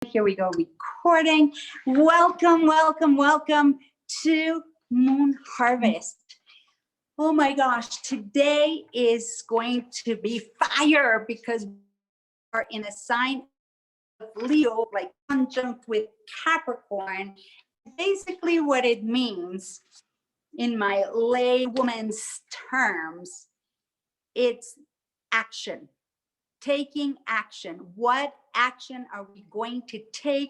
Here we go, recording. Welcome to Moon Harvest. Oh my gosh, today is going to be fire because we are in a sign of Leo, like conjunct with Capricorn. Basically, what it means in my laywoman's terms, it's action. Taking action. What action are we going to take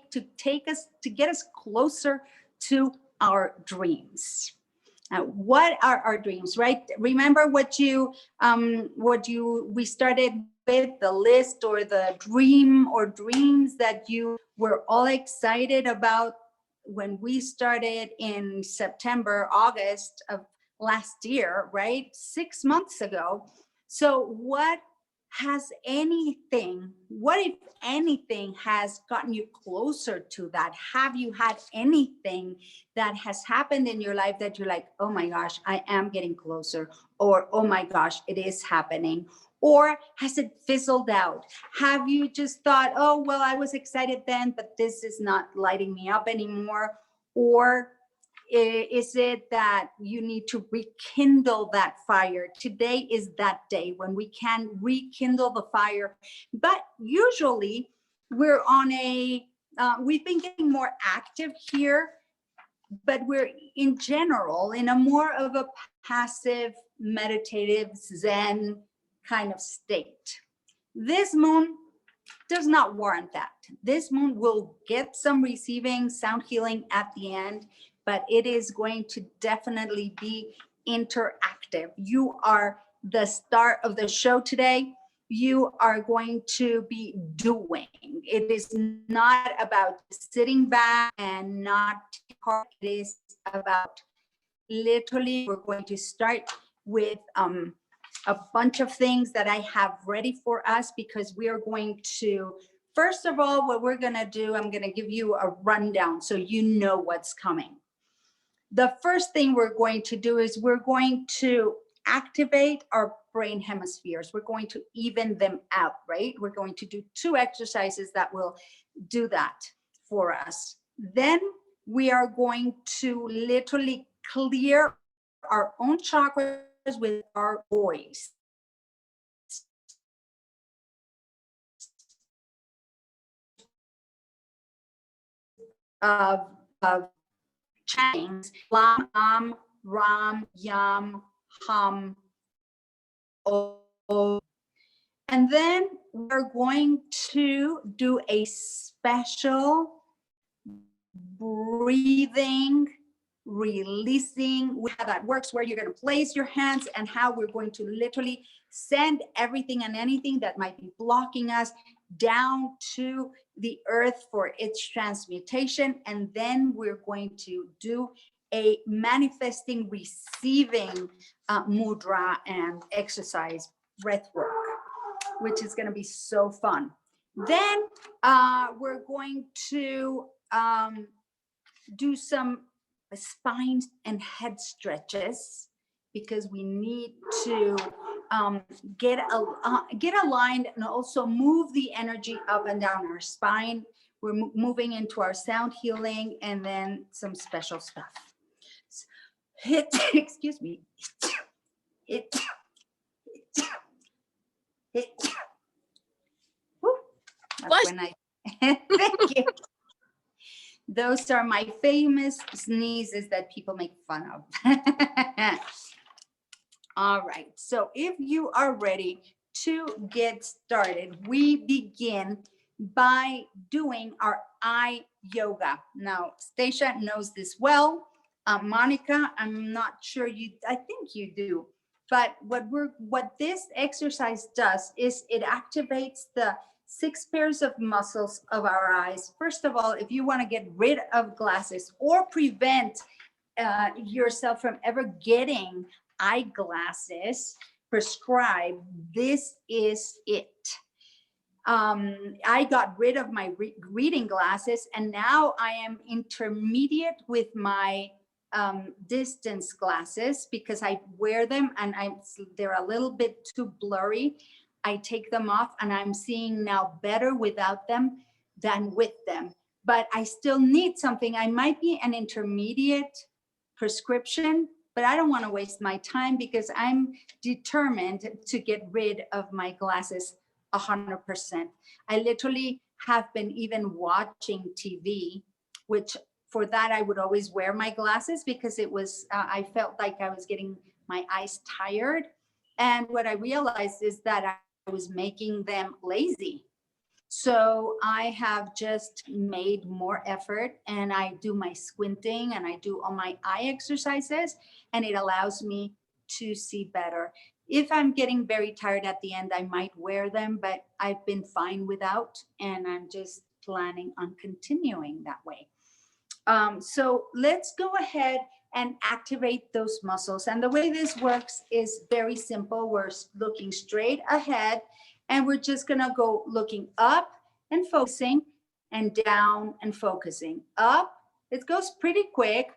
us to get us closer to our dreams? What are our dreams, right? Remember we started with the list or the dream or dreams that you were all excited about when we started in September, August of last year, right? 6 months ago. So what if anything has gotten you closer to that? Have you had anything that has happened in your life that you're like, oh my gosh, I am getting closer, or oh my gosh, it is happening? Or has it fizzled out? Have you just thought, oh, well, I was excited then, but this is not lighting me up anymore? Or is it that you need to rekindle that fire? Today is that day when we can rekindle the fire. But usually we're on we've been getting more active here, but we're in general in a more of a passive, meditative, Zen kind of state. This moon does not warrant that. This moon will get some receiving sound healing at the end, but it is going to definitely be interactive. You are the star of the show today. You are going to be doing. It is not about sitting back and not taking part. It is about literally, we're going to start with a bunch of things that I have ready for us, because we are going to, first of all, what we're going to do, I'm going to give you a rundown so you know what's coming. The first thing we're going to do is we're going to activate our brain hemispheres. We're going to even them out, right? We're going to do 2 exercises that will do that for us. Then we are going to literally clear our own chakras with our voice. Of chants, lam, ram, yam, hum, oh. And then we're going to do a special breathing, releasing, how that works, where you're going to place your hands and how we're going to literally send everything and anything that might be blocking us down to the earth for its transmutation. And then we're going to do a manifesting, receiving mudra and exercise breath work, which is going to be so fun. Then we're going to do some spine and head stretches, because we need to get aligned and also move the energy up and down our spine. We're moving into our sound healing and then some special stuff. Excuse me. That's when I thank you. Those are my famous sneezes that people make fun of. All right, so if you are ready to get started, we begin by doing our eye yoga. Now, Stacia knows this well. Monica, I'm not sure I think you do. But what this exercise does is it activates the 6 pairs of muscles of our eyes. First of all, if you want to get rid of glasses or prevent yourself from ever getting eyeglasses prescribed, this is it. I got rid of my reading glasses, and now I am intermediate with my distance glasses, because I wear them and they're a little bit too blurry. I take them off and I'm seeing now better without them. than with them. But I still need something. I might be an intermediate prescription, but I don't want to waste my time because I'm determined to get rid of my glasses 100%. I literally have been even watching TV, which for that I would always wear my glasses because it was, I felt like I was getting my eyes tired. And what I realized is that I was making them lazy. So I have just made more effort and I do my squinting and I do all my eye exercises, and it allows me to see better. If I'm getting very tired at the end, I might wear them, but I've been fine without, and I'm just planning on continuing that way. So let's go ahead and activate those muscles. And the way this works is very simple. We're looking straight ahead and we're just gonna go looking up and focusing and down and focusing. Up, it goes pretty quick.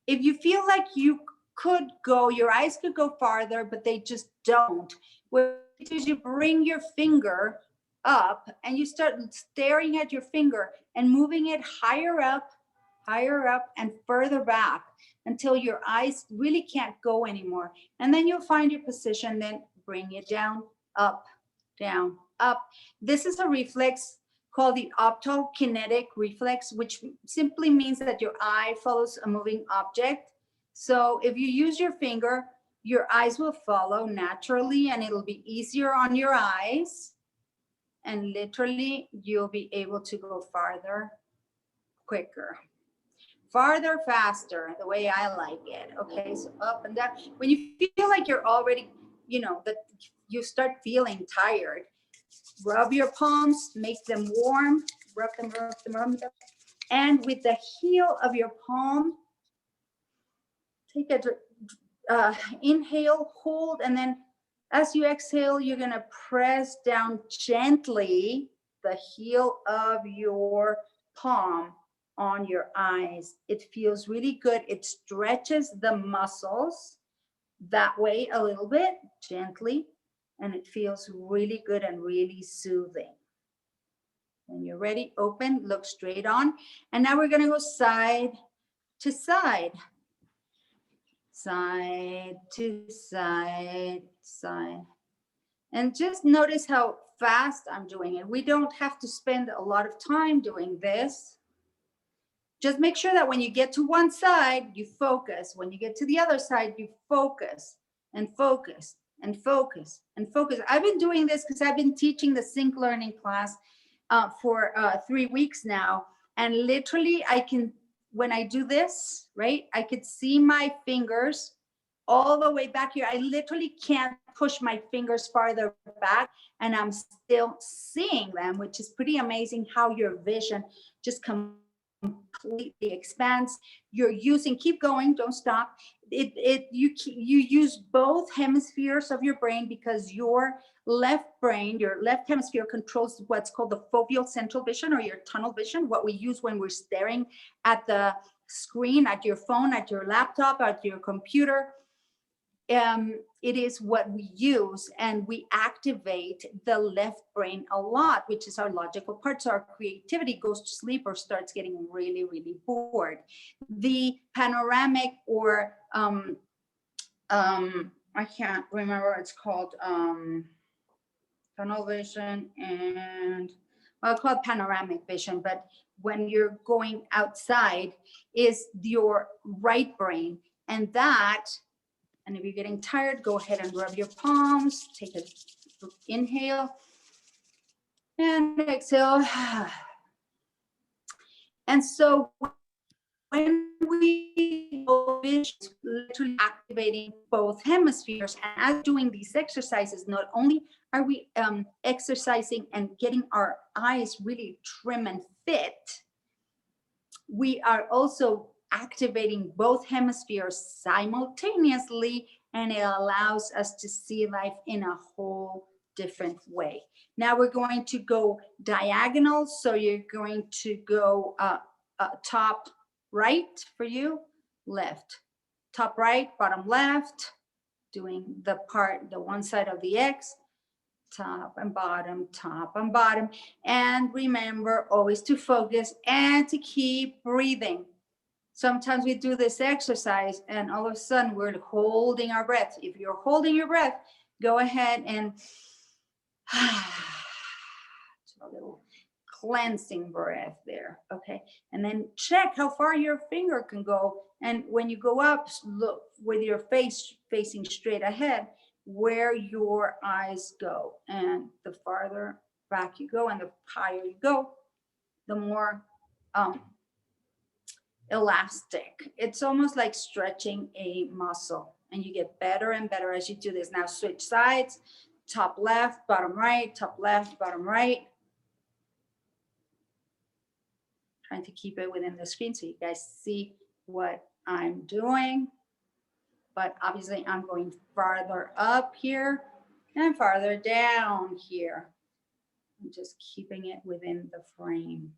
If you feel like you could go, your eyes could go farther, but they just don't, what you do is you bring your finger up and you start staring at your finger and moving it higher up and further back until your eyes really can't go anymore. And then you'll find your position, then bring it down, up, down, up. This is a reflex called the optokinetic reflex, which simply means that your eye follows a moving object. So if you use your finger, your eyes will follow naturally and it'll be easier on your eyes. And literally, you'll be able to go farther, quicker. Farther, faster, the way I like it. Okay, so up and down. When you feel like you're already, that you start feeling tired, rub your palms, make them warm, rub them. And with the heel of your palm, take a inhale, hold, and then as you exhale, you're gonna press down gently the heel of your palm on your eyes. It feels really good. It stretches the muscles that way a little bit, gently, and it feels really good and really soothing. When you're ready, open, look straight on. And now we're gonna go side to side. Side to side, side. And just notice how fast I'm doing it. We don't have to spend a lot of time doing this. Just make sure that when you get to one side, you focus. When you get to the other side, you focus and focus and focus and focus. I've been doing this because I've been teaching the sync learning class for 3 weeks now. And literally when I do this, right, I could see my fingers all the way back here. I literally can't push my fingers farther back and I'm still seeing them, which is pretty amazing how your vision just completely expands. You're using, keep going, don't stop. You use both hemispheres of your brain because your left brain, your left hemisphere controls what's called the foveal central vision or your tunnel vision, what we use when we're staring at the screen, at your phone, at your laptop, at your computer. It is what we use, and we activate the left brain a lot, which is our logical part. So our creativity goes to sleep or starts getting really, really bored. The panoramic or I can't remember what it's called, tunnel vision and well, it's called panoramic vision, but when you're going outside is your right brain, and that. And if you're getting tired, go ahead and rub your palms, take an inhale and exhale. And so when we go literally activating both hemispheres, and as doing these exercises, not only are we exercising and getting our eyes really trim and fit, we are also activating both hemispheres simultaneously, and it allows us to see life in a whole different way. Now we're going to go diagonal. So you're going to go top right for you, left, top right, bottom left, doing the one side of the X, top and bottom, top and bottom. And remember always to focus and to keep breathing. Sometimes we do this exercise and all of a sudden we're holding our breath. If you're holding your breath, go ahead and a little cleansing breath there. Okay. And then check how far your finger can go. And when you go up, look with your face facing straight ahead where your eyes go. And the farther back you go and the higher you go, the more elastic. It's almost like stretching a muscle, and you get better and better as you do this. Now switch sides, top left, bottom right, top left, bottom right. Trying to keep it within the screen so you guys see what I'm doing. But obviously I'm going farther up here and farther down here. I'm just keeping it within the frame.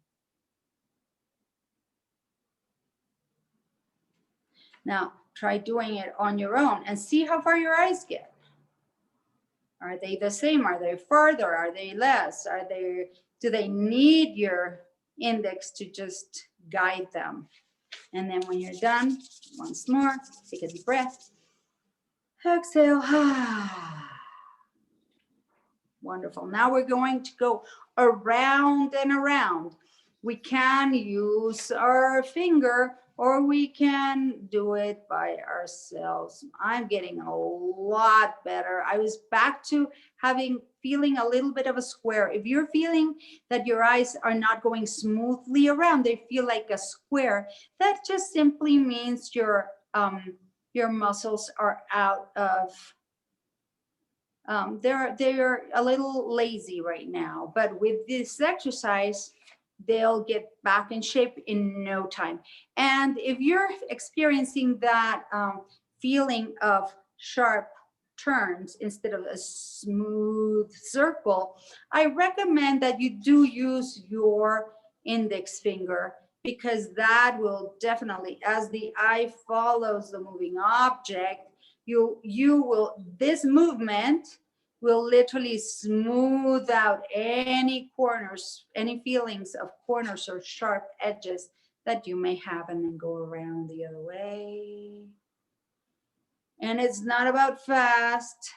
Now try doing it on your own and see how far your eyes get. Are they the same? Are they further? Are they less? Do they need your index to just guide them? And then when you're done, once more, take a deep breath. Exhale. Wonderful. Now we're going to go around and around. We can use our finger or we can do it by ourselves. I'm getting a lot better. I was back to feeling a little bit of a square. If you're feeling that your eyes are not going smoothly around, they feel like a square, that just simply means your muscles are out of, they're a little lazy right now. But with this exercise, they'll get back in shape in no time. And if you're experiencing that feeling of sharp turns instead of a smooth circle, I recommend that you do use your index finger, because that will definitely, as the eye follows the moving object, this movement will literally smooth out any corners, any feelings of corners or sharp edges that you may have, and then go around the other way. And it's not about fast.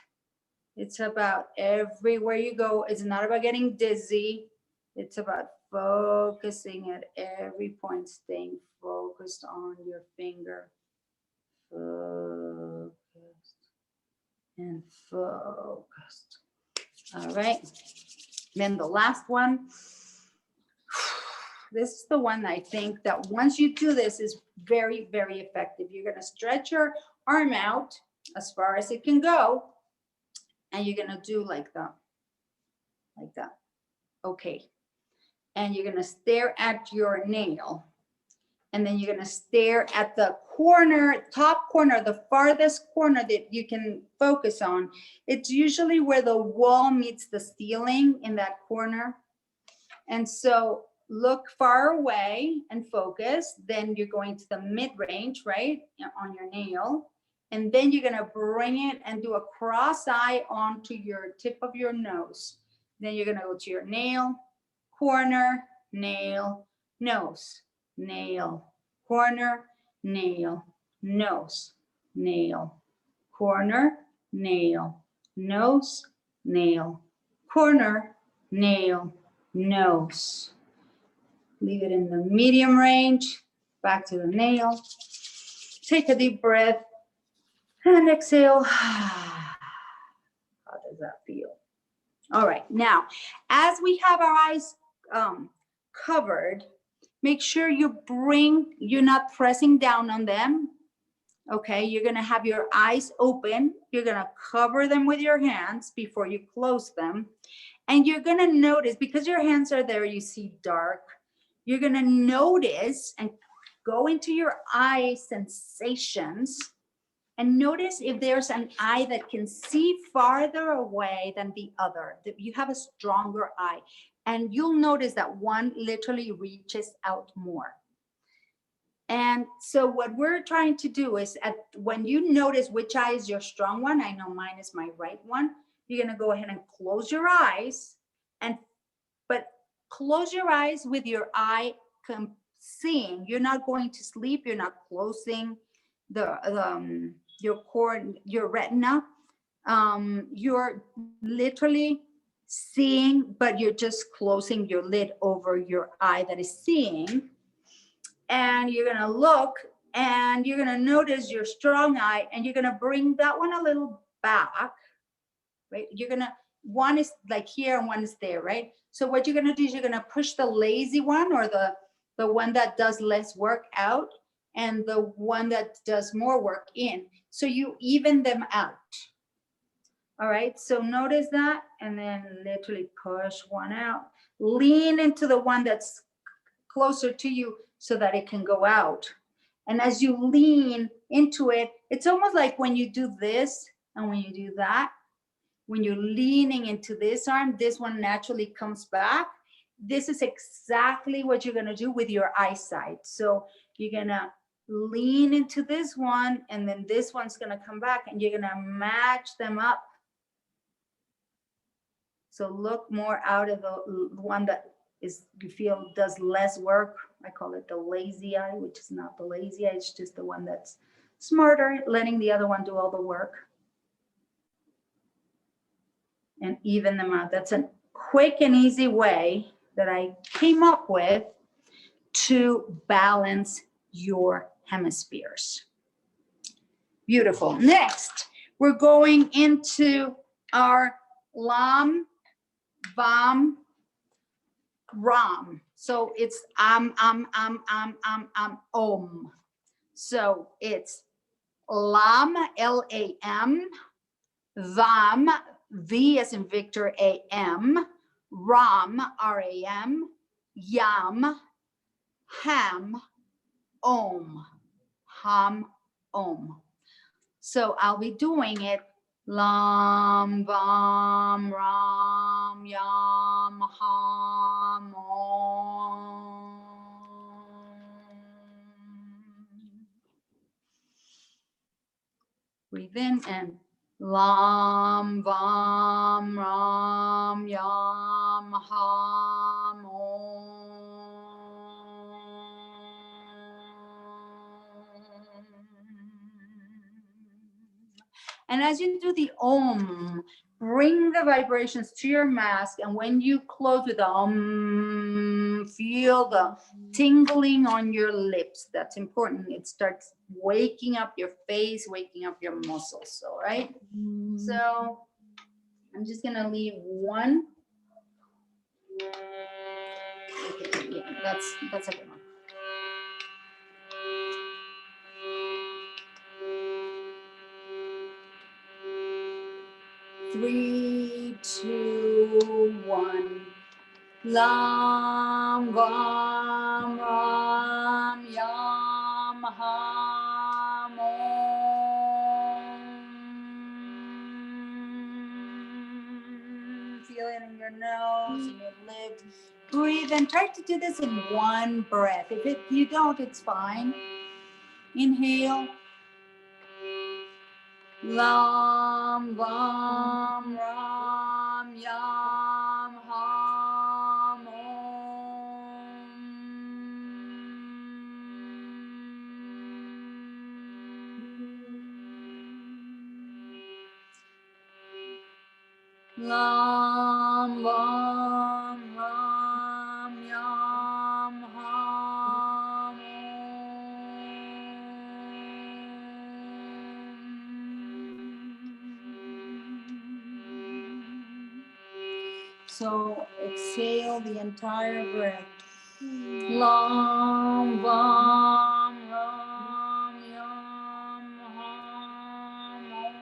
It's about everywhere you go. It's not about getting dizzy. It's about focusing at every point, staying focused on your finger. Focused and focused. All right. Then the last one. This is the one I think that once you do this is very, very effective. You're going to stretch your arm out as far as it can go. And you're going to do like that. Like that. Okay. And you're going to stare at your nail. And then you're going to stare at the corner, top corner, the farthest corner that you can focus on. It's usually where the wall meets the ceiling, in that corner. And so look far away and focus. Then you're going to the mid-range, right, on your nail. And then you're going to bring it and do a cross eye onto your tip of your nose. Then you're going to go to your nail, corner, nail, nose, nail, corner, nail, nose, nail, corner, nail, nose, nail, corner, nail, nose. Leave it in the medium range, back to the nail. Take a deep breath and exhale. How does that feel? All right, now, as we have our eyes covered, make sure you're not pressing down on them. Okay, you're gonna have your eyes open. You're gonna cover them with your hands before you close them. And you're gonna notice, because your hands are there, you see dark. You're gonna notice and go into your eye sensations and notice if there's an eye that can see farther away than the other, that you have a stronger eye. And you'll notice that one literally reaches out more. And so what we're trying to do is, when you notice which eye is your strong one, I know mine is my right one, you're going to go ahead and close your eyes, and but close your eyes with your eye seeing. You're not going to sleep. You're not closing your core, your retina. You're literally seeing, but you're just closing your lid over your eye that is seeing. And you're going to look, and you're going to notice your strong eye, and you're going to bring that one a little back, right? You're going to, one is like here and one is there, right? So what you're going to do is you're going to push the lazy one, or the one that does less work, out, and the one that does more work in. So you even them out. All right, so notice that, and then literally push one out. Lean into the one that's closer to you so that it can go out. And as you lean into it, it's almost like when you do this and when you do that, when you're leaning into this arm, this one naturally comes back. This is exactly what you're going to do with your eyesight. So you're going to lean into this one, and then this one's going to come back, and you're going to match them up. So look more out of the one that is, you feel does less work. I call it the lazy eye, which is not the lazy eye. It's just the one that's smarter, letting the other one do all the work. And even them out. That's a quick and easy way that I came up with to balance your hemispheres. Beautiful. Next, we're going into our Lam, Vam, Ram. So it's Om. So it's Lam, Lam, Vam, V as in Victor, AM, Ram, RAM, Yam, Ham, Om, Ham, Om. So I'll be doing it. Lam, Vam, Ram, Yam, Ham, Om. Breathe in and Lam, Vam, Ram, Yam, Ham, Om. And as you do the Om, bring the vibrations to your mask. And when you close with the Om, feel the tingling on your lips. That's important. It starts waking up your face, waking up your muscles. All right. So I'm just going to leave one. Okay, yeah, that's a good one. Three, two, one. Lam, Vam, Ram, Yam, Ham, Om. Feel it in your nose, in your lips. Breathe and try to do this in one breath. If you don't, it's fine. Inhale. Lam, Vam, Ram, Yam, Ham, Om. Lam, Vam, Ram, Yam, Ham, So exhale the entire breath. Lam, Vam, Ram, Yam, Ham, Om.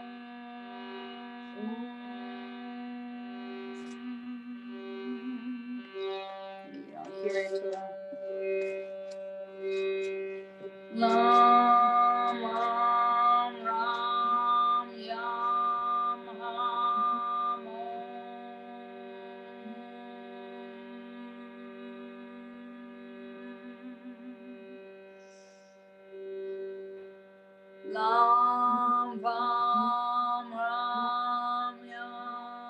Yeah, hear it. Lam, Vam, Ram, Yam, Ham, Lam, Vam, Ram, Yam,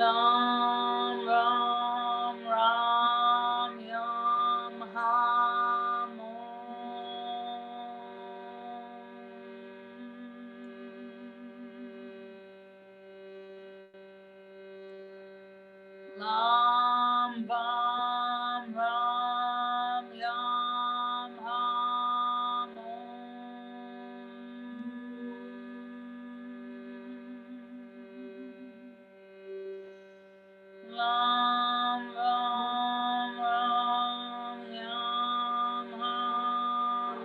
Lam Ram Ram Yam Ham Lam Vam Ram Yam Ham Lam Vam Ram Yam Ham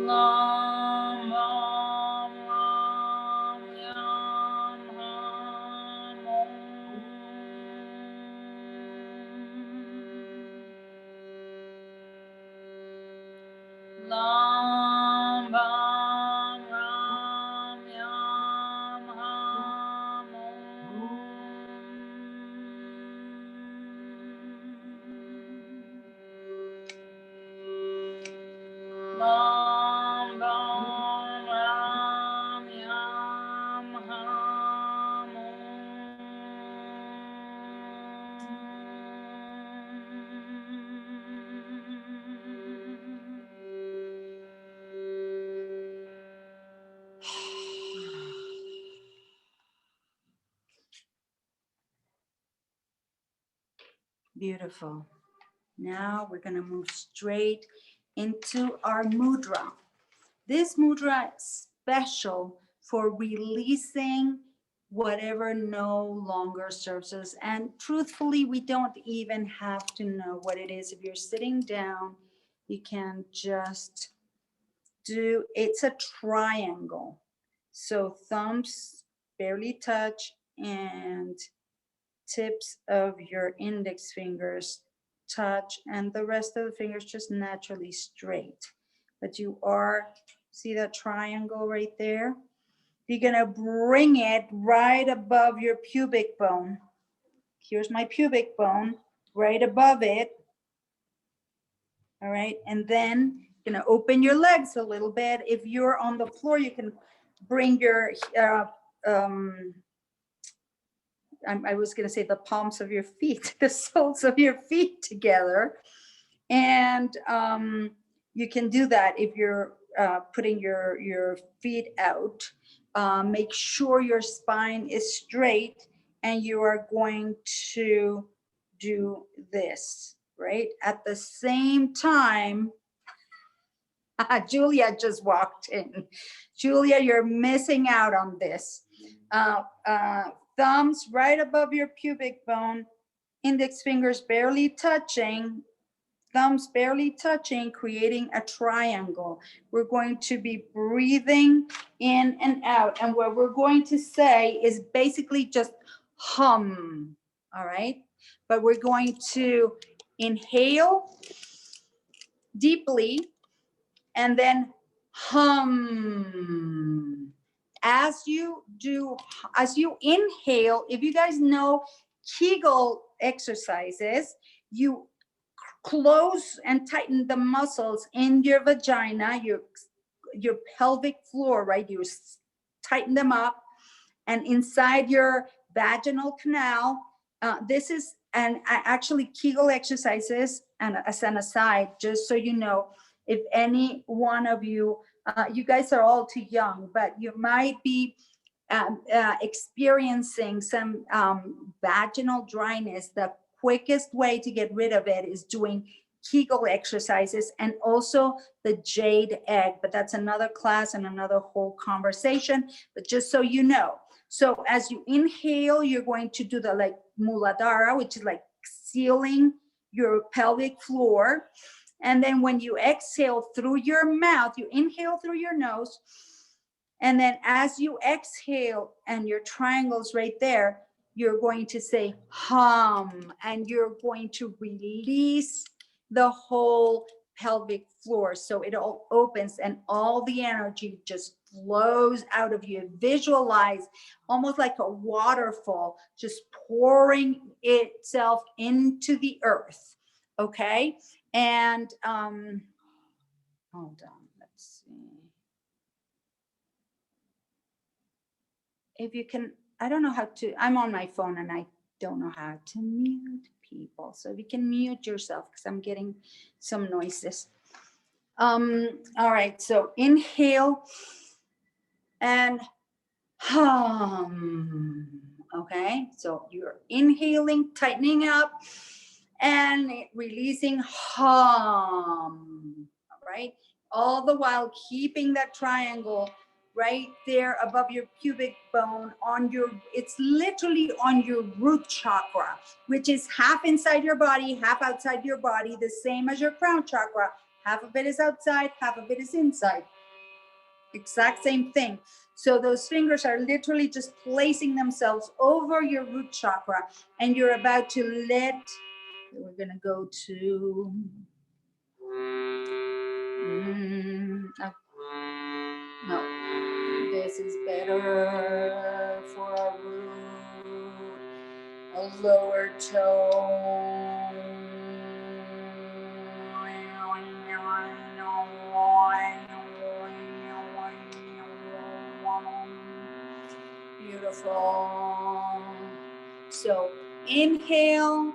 Lam Ram Ram Yam Ham Lam Vam Ram Yam Ham Lam Vam Ram Yam Ham Beautiful. Now we're going to move straight into our mudra. This mudra is special for releasing whatever no longer serves us. And truthfully, we don't even have to know what it is. If you're sitting down, you can just do, it's a triangle. So thumbs barely touch and tips of your index fingers touch, and the rest of the fingers just naturally straight. But you are, see that triangle right there? You're gonna bring it right above your pubic bone. Here's my pubic bone, right above it. All right, and then you're gonna open your legs a little bit. If you're on the floor, you can bring your I was going to say the palms of your feet, the soles of your feet together. And you can do that if you're putting your feet out. Make sure your spine is straight, and you are going to do this, right? At the same time, Julia just walked in. Julia, you're missing out on this. Thumbs right above your pubic bone, index fingers barely touching, thumbs barely touching, creating a triangle. We're going to be breathing in and out. And what we're going to say is basically just hum, all right? But we're going to inhale deeply and then hum. As you inhale, if you guys know Kegel exercises, you close and tighten the muscles in your vagina, your pelvic floor, right? You tighten them up, and inside your vaginal canal. This is, and actually Kegel exercises, and as an aside, just so you know, if any one of you, you guys are all too young, but you might be experiencing some vaginal dryness, the quickest way to get rid of it is doing Kegel exercises, and also the jade egg, but that's another class and another whole conversation, but just so you know. So as you inhale, you're going to do the like Muladhara, which is like sealing your pelvic floor. And then when you exhale through your mouth, you inhale through your nose. And then as you exhale, and your triangle's right there, you're going to say hum, and you're going to release the whole pelvic floor. So it all opens and all the energy just flows out of you. Visualize almost like a waterfall just pouring itself into the earth. Okay. And Hold on, let's see. If you can, I don't know how to, I'm on my phone and I don't know how to mute people. So if you can mute yourself, because I'm getting some noises. All right, so inhale and hum. Okay, so you're inhaling, tightening up, and releasing hum. All right, all the while keeping that triangle right there above your pubic bone on your, it's literally on your root chakra, which is half inside your body, half outside your body, the same as your crown chakra. Half of it is outside, half of it is inside. Exact same thing. So those fingers are literally just placing themselves over your root chakra, and you're about to let, we're going to go to, no, this is better for a root, a lower tone. Beautiful. So inhale,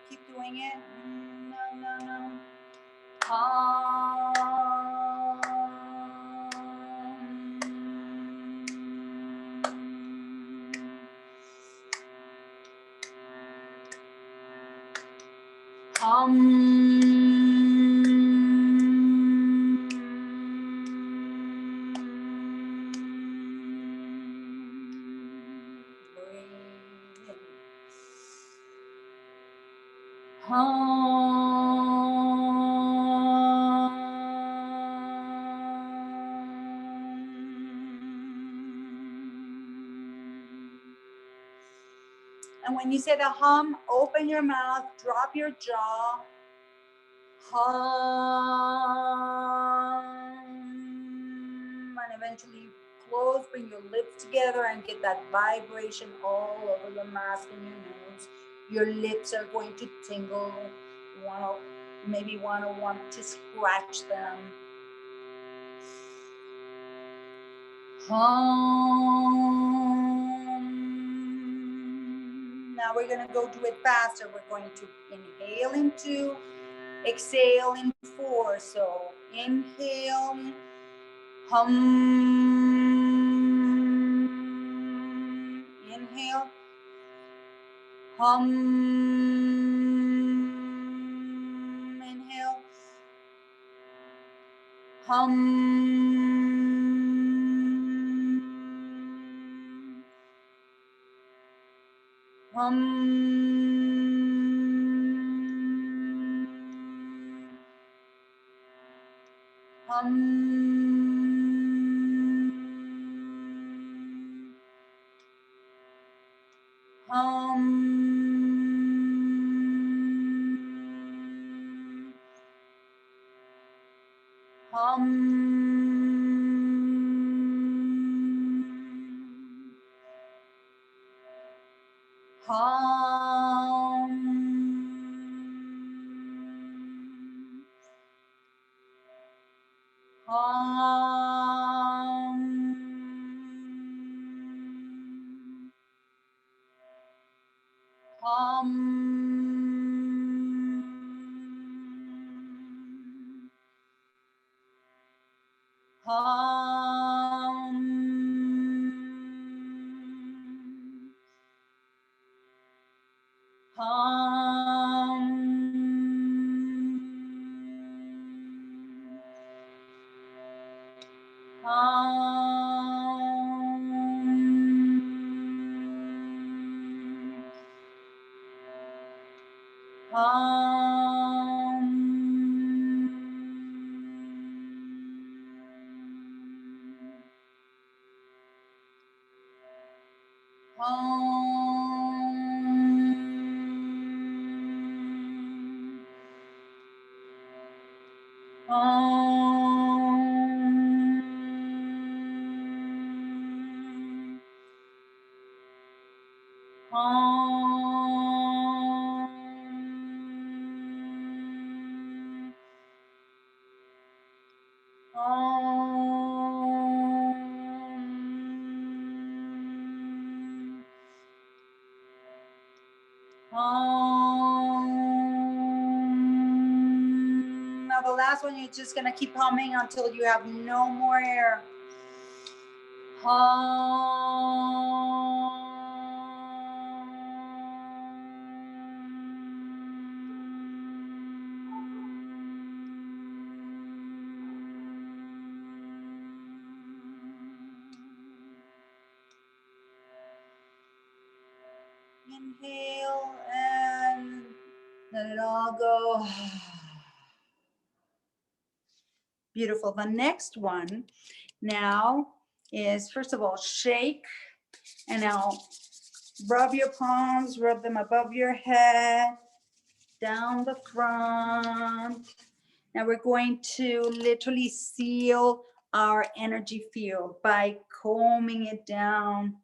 keep doing it. No. And when you say the hum, open your mouth, drop your jaw. Hum. And eventually close, bring your lips together and get that vibration all over your mask and your nose. Your lips are going to tingle. You want to scratch them. Hum. Now we're going to go do it faster. We're going to inhale in 2, exhale in 4. So inhale, hum. Inhale, hum. Inhale, hum. Hum. Hum. Hum. Hum. Hum. Hum. Hum. Hum. Hum. Now the last one, you're just gonna keep humming until you have no more air. Inhale and let it all go. Beautiful. The next one now is, first of all, shake, and now rub your palms, rub them above your head, down the front. Now we're going to literally seal our energy field by combing it down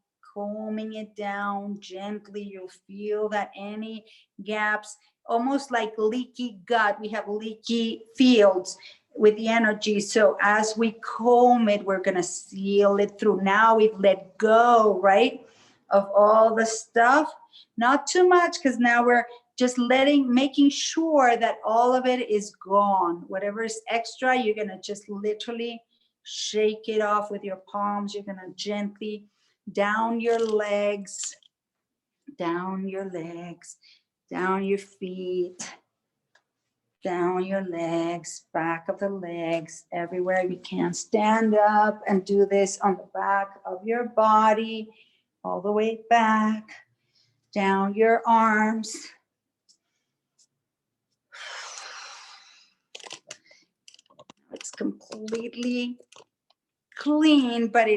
gently. You'll feel that any gaps, almost like leaky gut, we have leaky fields with the energy. So as we comb it, we're going to seal it through. Now we've let go, right, of all the stuff. Not too much, because now we're just making sure that all of it is gone. Whatever is extra, you're going to just literally shake it off with your palms. You're going to gently down your legs, down your feet, down your legs, back of the legs, everywhere you can. Stand up and do this on the back of your body, all the way back, down your arms. It's completely clean, but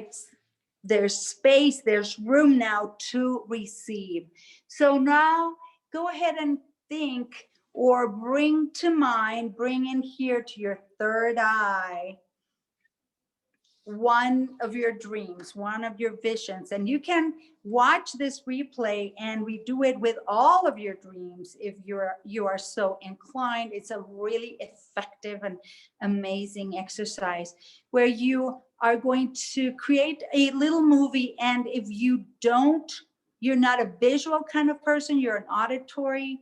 there's space, there's room now to receive. So now go ahead and think, or bring to mind, bring in here to your third eye, one of your dreams, one of your visions. And you can watch this replay and redo it with all of your dreams if you are so inclined. It's a really effective and amazing exercise where you are going to create a little movie. And if you're not a visual kind of person, you're an auditory,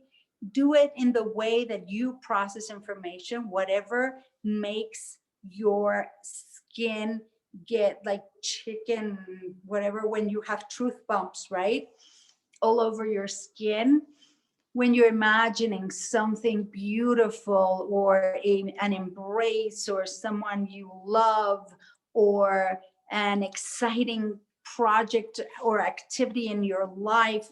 do it in the way that you process information, whatever makes your skin get like chicken, whatever, when you have truth bumps, right, all over your skin. When you're imagining something beautiful, or an embrace, or someone you love, or an exciting project or activity in your life,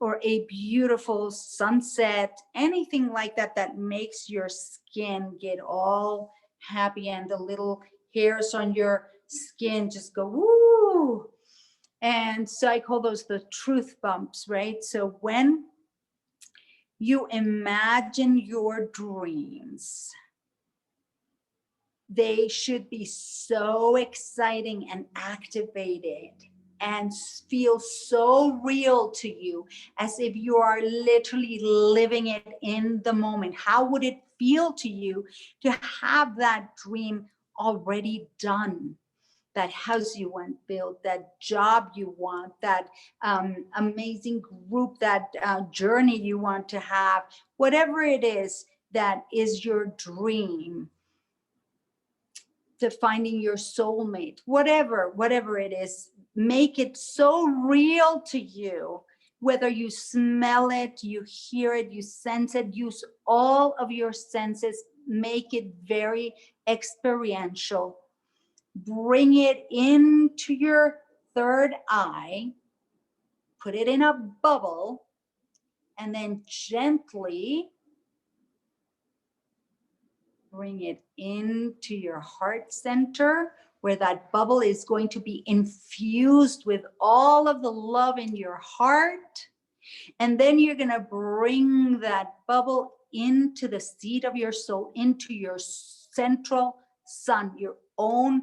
or a beautiful sunset, anything like that, that makes your skin get all happy and the little hairs on your skin just go woo. And so I call those the truth bumps, right? So when you imagine your dreams, they should be so exciting and activated and feel so real to you, as if you are literally living it in the moment. How would it feel to you to have that dream already done? That house you want built, that job you want, that amazing group, that journey you want to have, whatever it is that is your dream, to finding your soulmate, whatever it is, make it so real to you, whether you smell it, you hear it, you sense it, use all of your senses, make it very experiential. Bring it into your third eye, put it in a bubble, and then gently bring it into your heart center, where that bubble is going to be infused with all of the love in your heart. And then you're going to bring that bubble into the seat of your soul, into your central sun, your own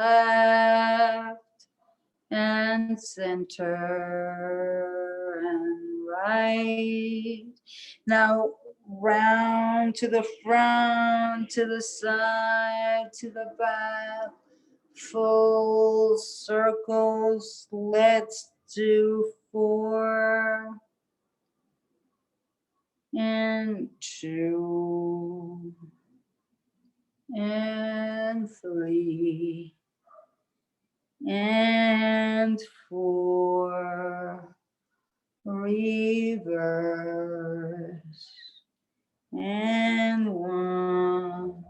left and center and right. Now round to the front, to the side, to the back, full circles. Let's do 4 and 2 and 3 and 4, reverse, and 1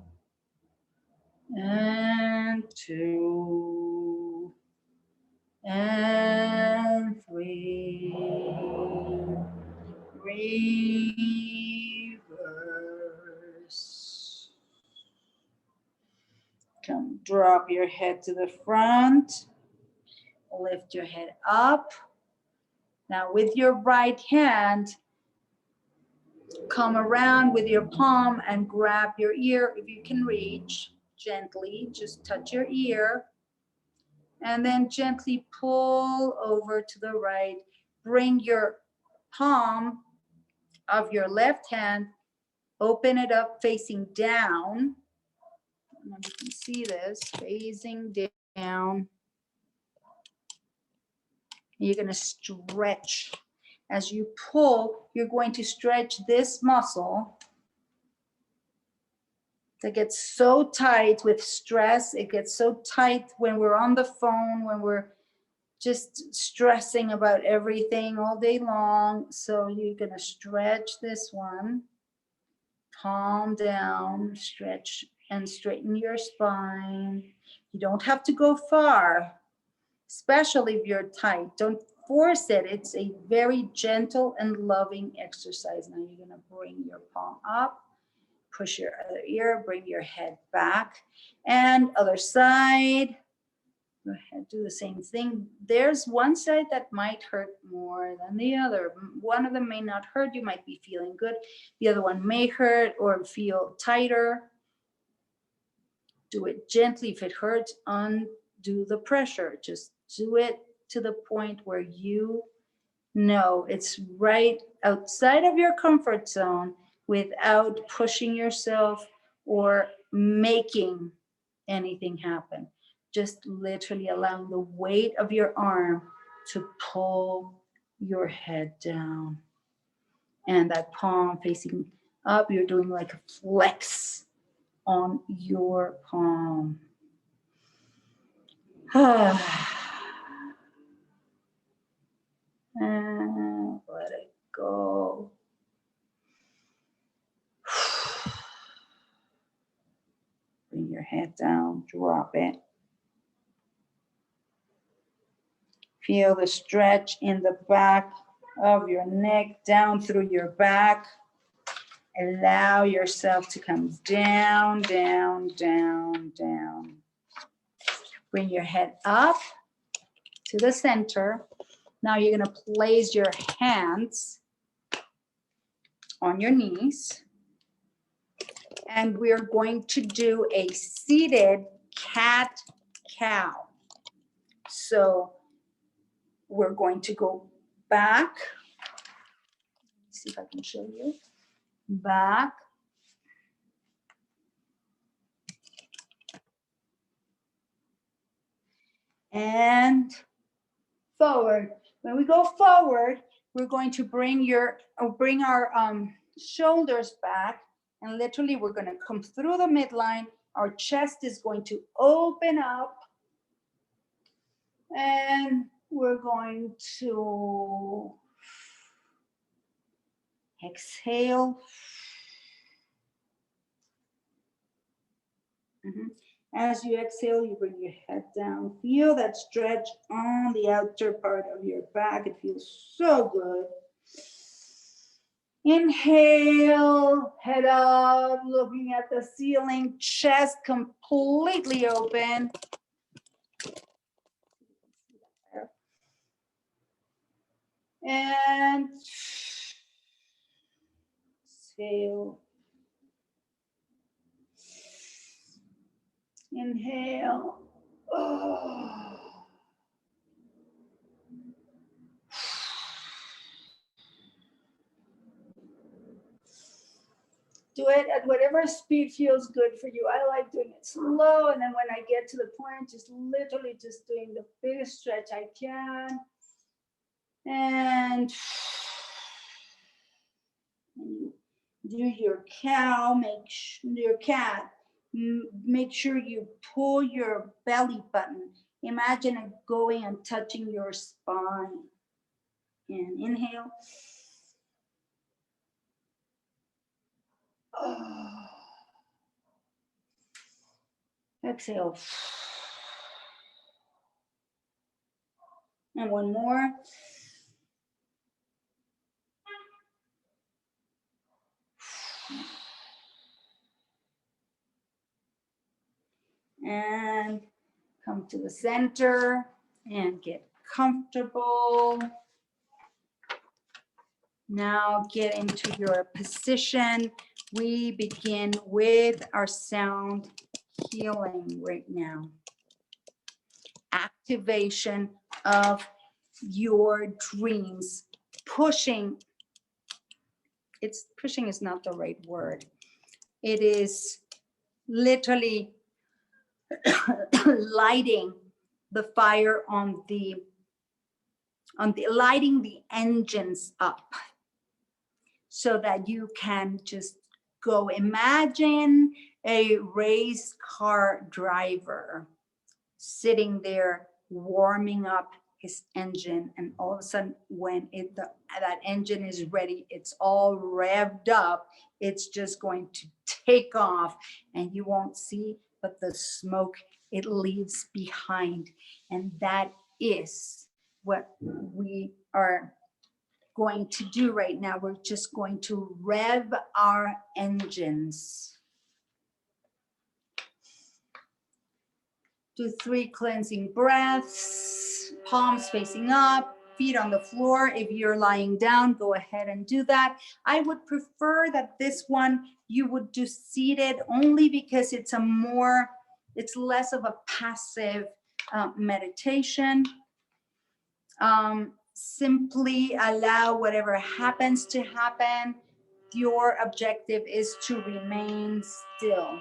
and 2 and 3, reverse. Come, drop your head to the front, lift your head up. Now with your right hand, come around with your palm and grab your ear if you can reach. Gently, just touch your ear. And then gently pull over to the right. Bring your palm of your left hand, open it up facing down. You can see this, facing down. You're going to stretch. As you pull, you're going to stretch this muscle that gets so tight with stress. It gets so tight when we're on the phone, when we're just stressing about everything all day long. So you're going to stretch this one, calm down, stretch and straighten your spine. You don't have to go far, especially if you're tight. Don't force it. It's a very gentle and loving exercise. Now you're going to bring your palm up, push your other ear, bring your head back, and other side. Go ahead, do the same thing. There's one side that might hurt more than the other. One of them may not hurt. You might be feeling good. The other one may hurt or feel tighter. Do it gently. If it hurts, undo the pressure. Just do it to the point where you know it's right outside of your comfort zone without pushing yourself or making anything happen. Just literally allowing the weight of your arm to pull your head down. And that palm facing up, you're doing like a flex on your palm. And let it go. Bring your head down, drop it. Feel the stretch in the back of your neck, down through your back. Allow yourself to come down, down, down, down. Bring your head up to the center. Now you're going to place your hands on your knees. And we're going to do a seated cat-cow. So we're going to go back. Let's see if I can show you. Back. And forward. When we go forward, we're going to bring our shoulders back, and literally we're going to come through the midline. Our chest is going to open up, and we're going to exhale. As you exhale, you bring your head down. Feel that stretch on the outer part of your back. It feels so good. Inhale, head up, looking at the ceiling, chest completely open. And exhale. Inhale. Do it at whatever speed feels good for you. I like doing it slow, and then when I get to the point, just literally just doing the biggest stretch I can. And do your cow, your cat, make sure you pull your belly button. Imagine it going and touching your spine. And inhale. Exhale. And one more. And come to the center and get comfortable. Now get into your position. We begin with our sound healing right now. Activation of your dreams. Pushing is not the right word. It is literally lighting the fire on the lighting the engines up so that you can just go. Imagine a race car driver sitting there warming up his engine, and all of a sudden when that engine is ready, it's all revved up, it's just going to take off, and you won't see but the smoke it leaves behind. And that is what we are going to do right now. We're just going to rev our engines. Do 3 cleansing breaths, palms facing up, feet on the floor. If you're lying down, go ahead and do that. I would prefer that this one you would do seated, only because it's less of a passive meditation. Simply allow whatever happens to happen. Your objective is to remain still.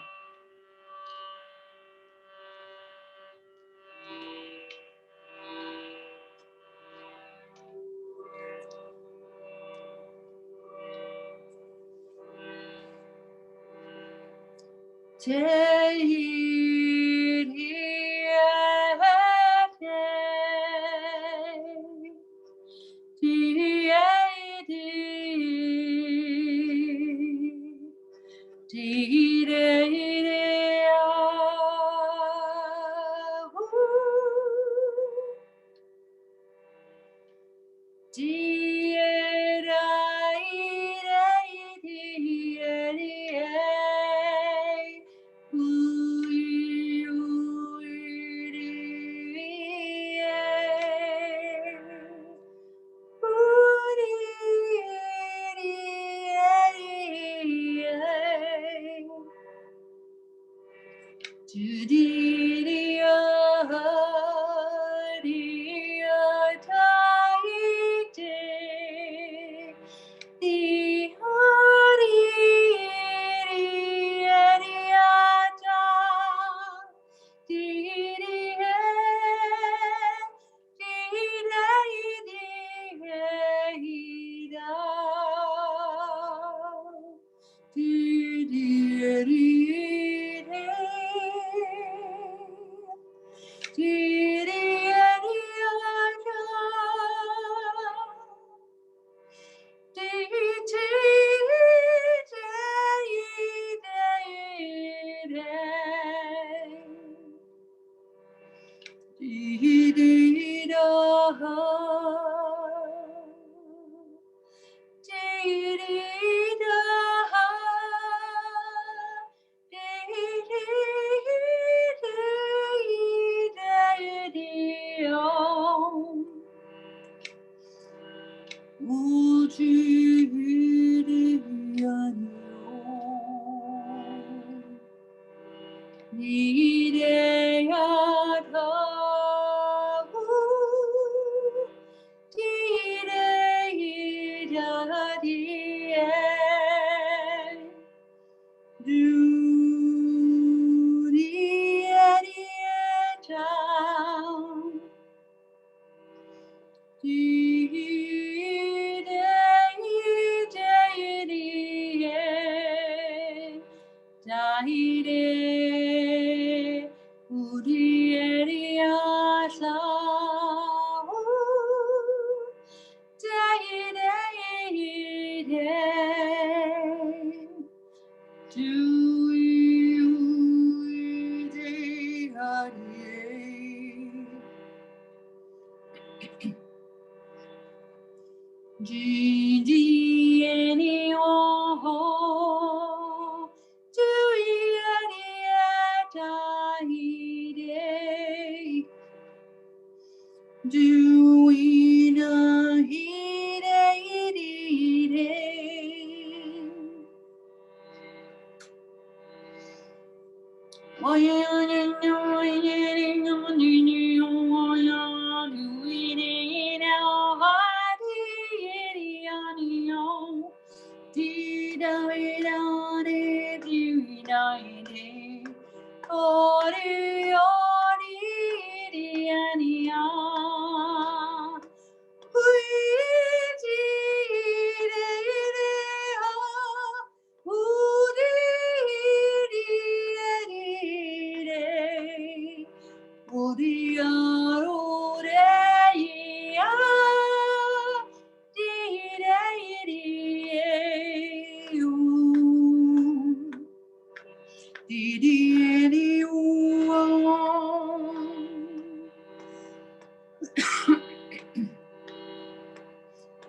Gigi any oh do any do we know he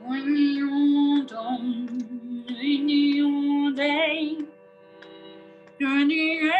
When you don't, when you day, when you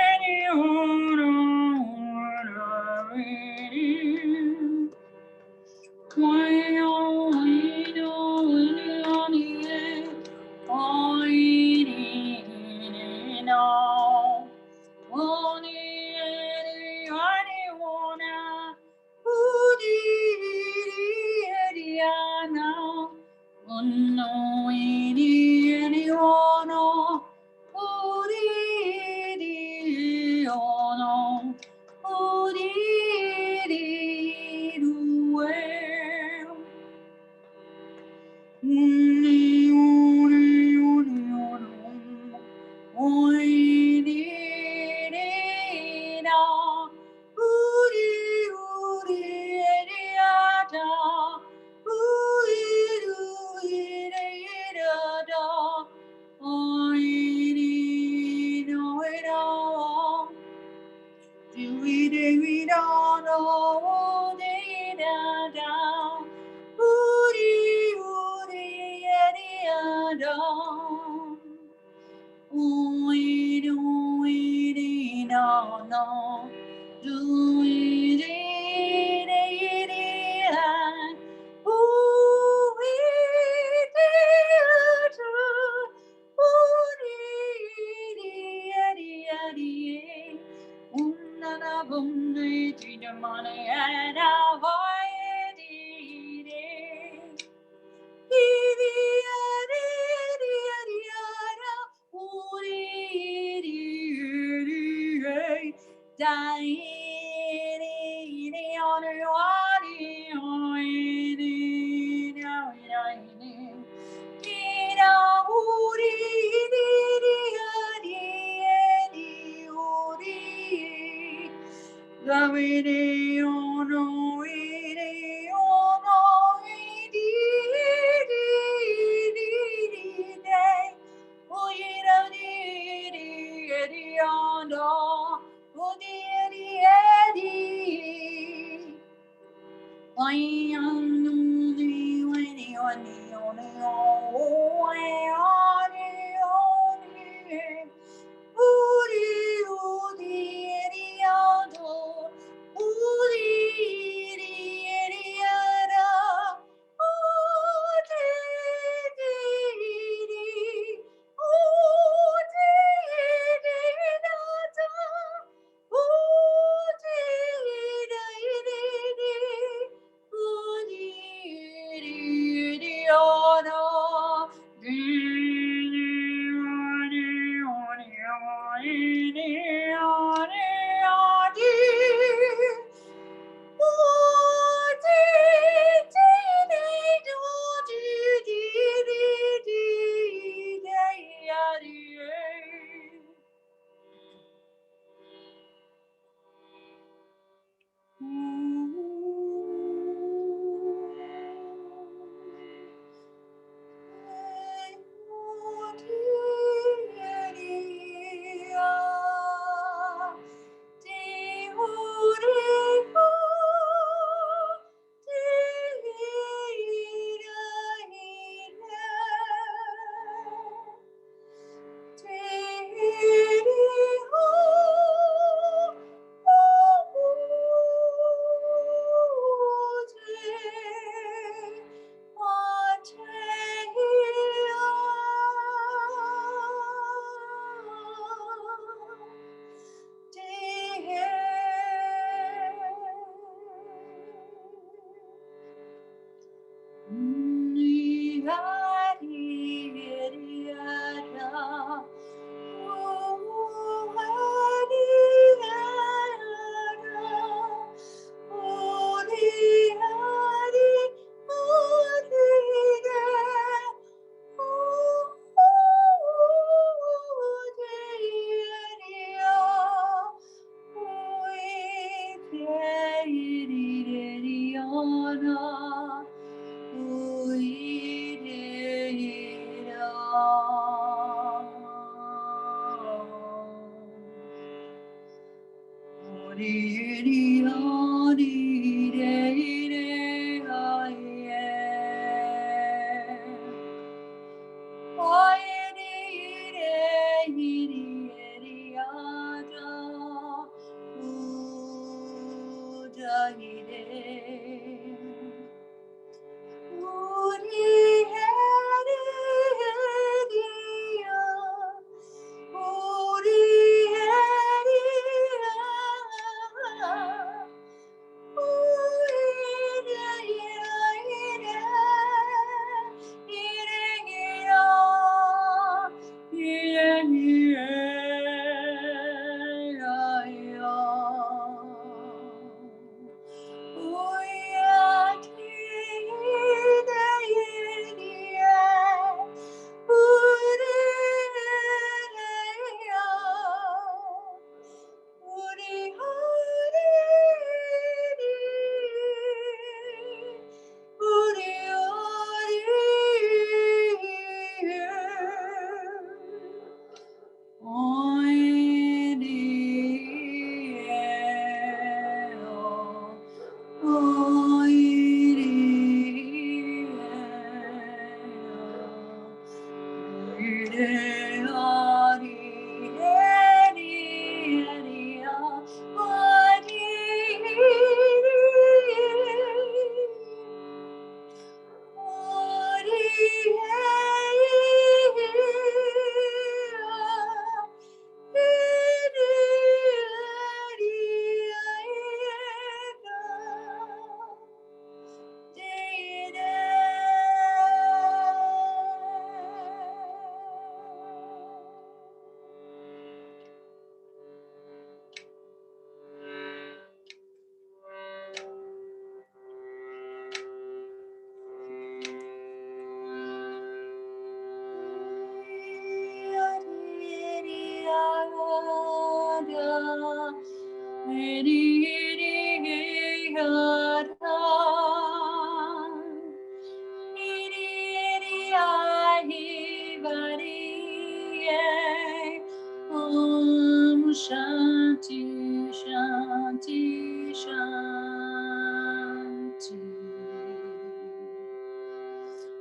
Shanti, Shanti, Shanti.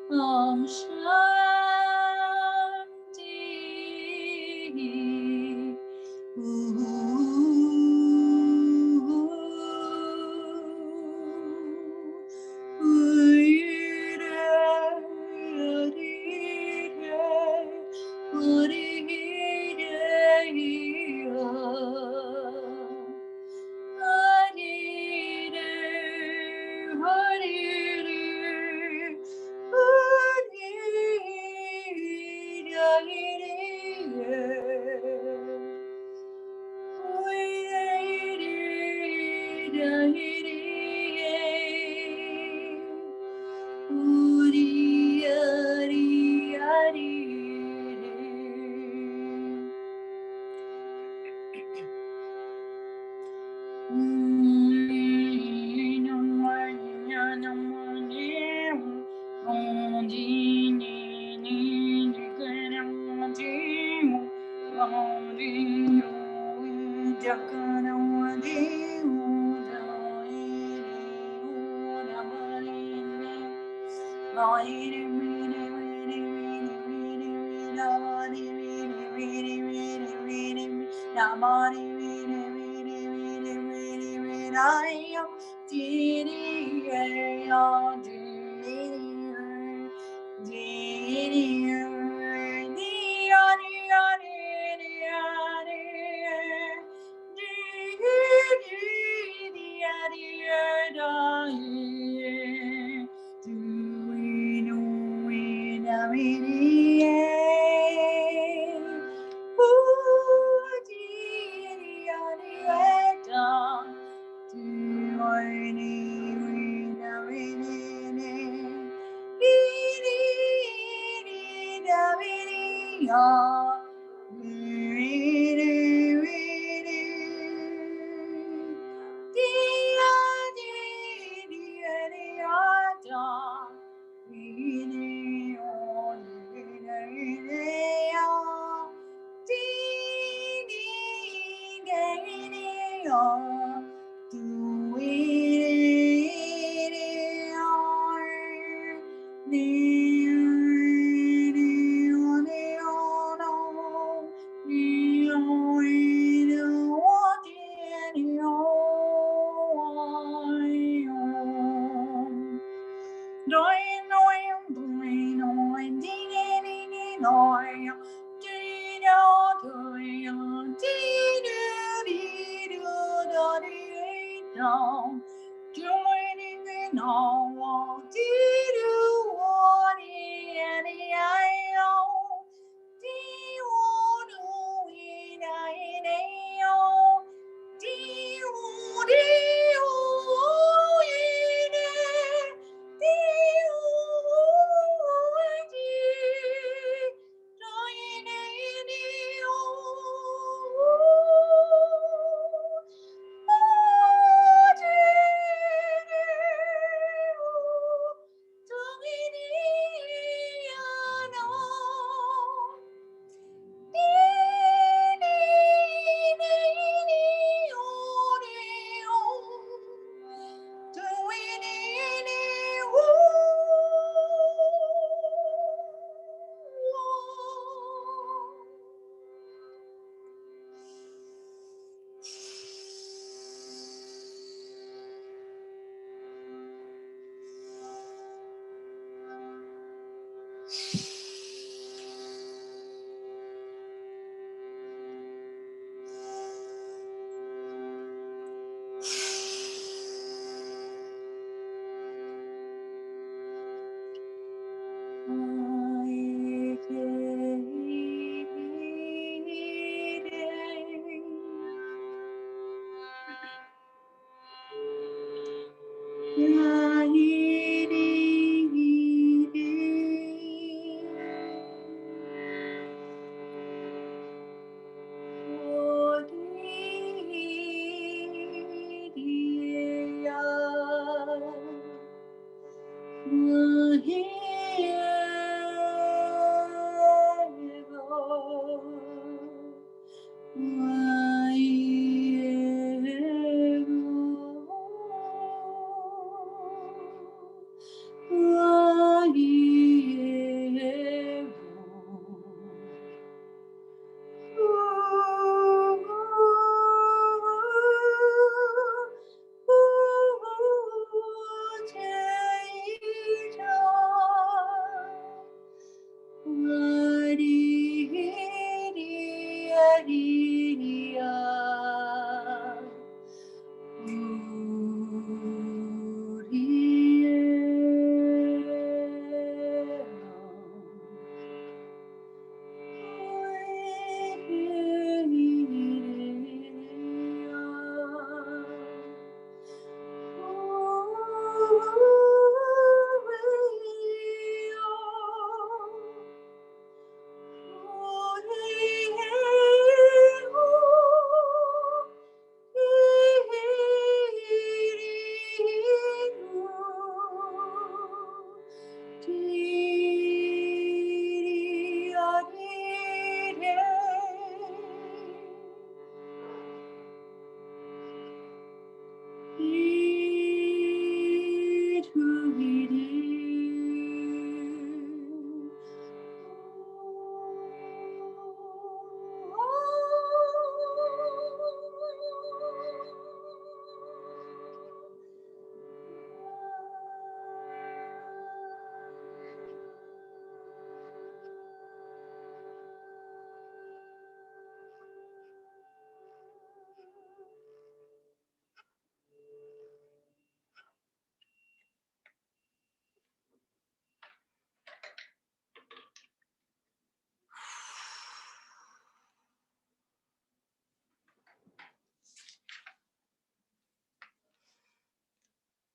Om Shanti.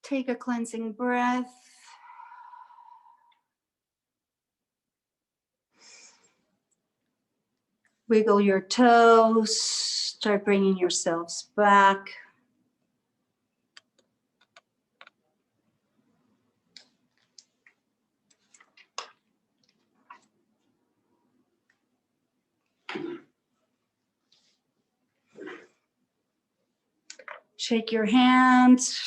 Take a cleansing breath. Wiggle your toes. Start bringing yourselves back. Shake your hands.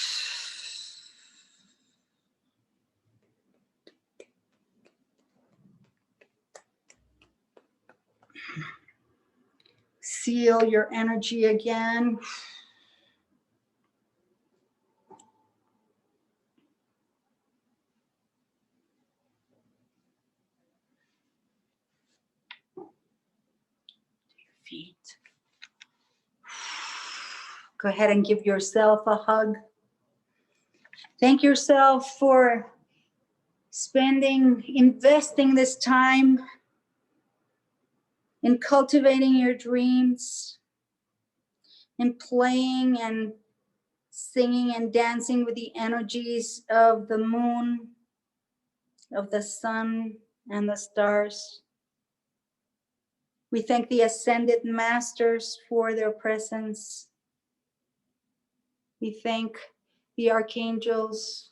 Seal your energy again. Feet. Go ahead and give yourself a hug. Thank yourself for investing this time in cultivating your dreams, in playing and singing and dancing with the energies of the moon, of the sun, and the stars. We thank the ascended masters for their presence. We thank the archangels,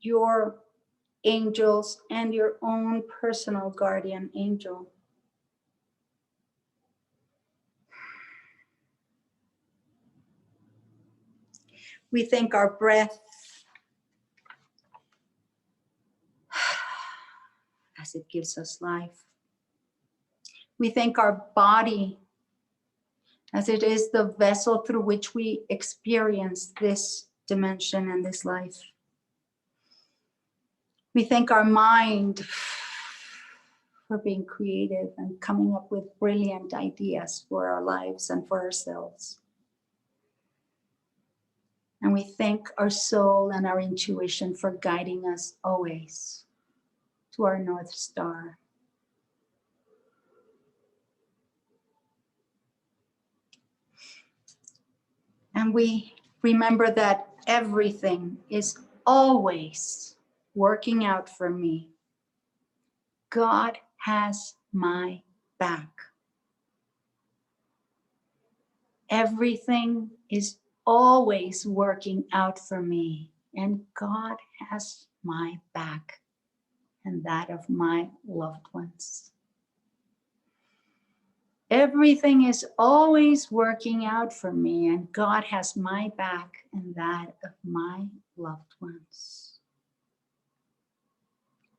your angels, and your own personal guardian angel. We thank our breath as it gives us life. We thank our body as it is the vessel through which we experience this dimension and this life. We thank our mind for being creative and coming up with brilliant ideas for our lives and for ourselves. And we thank our soul and our intuition for guiding us always to our North Star. And we remember that everything is always working out for me. God has my back. Everything is always working out for me, and God has my back and that of my loved ones. Everything is always working out for me, and God has my back and that of my loved ones.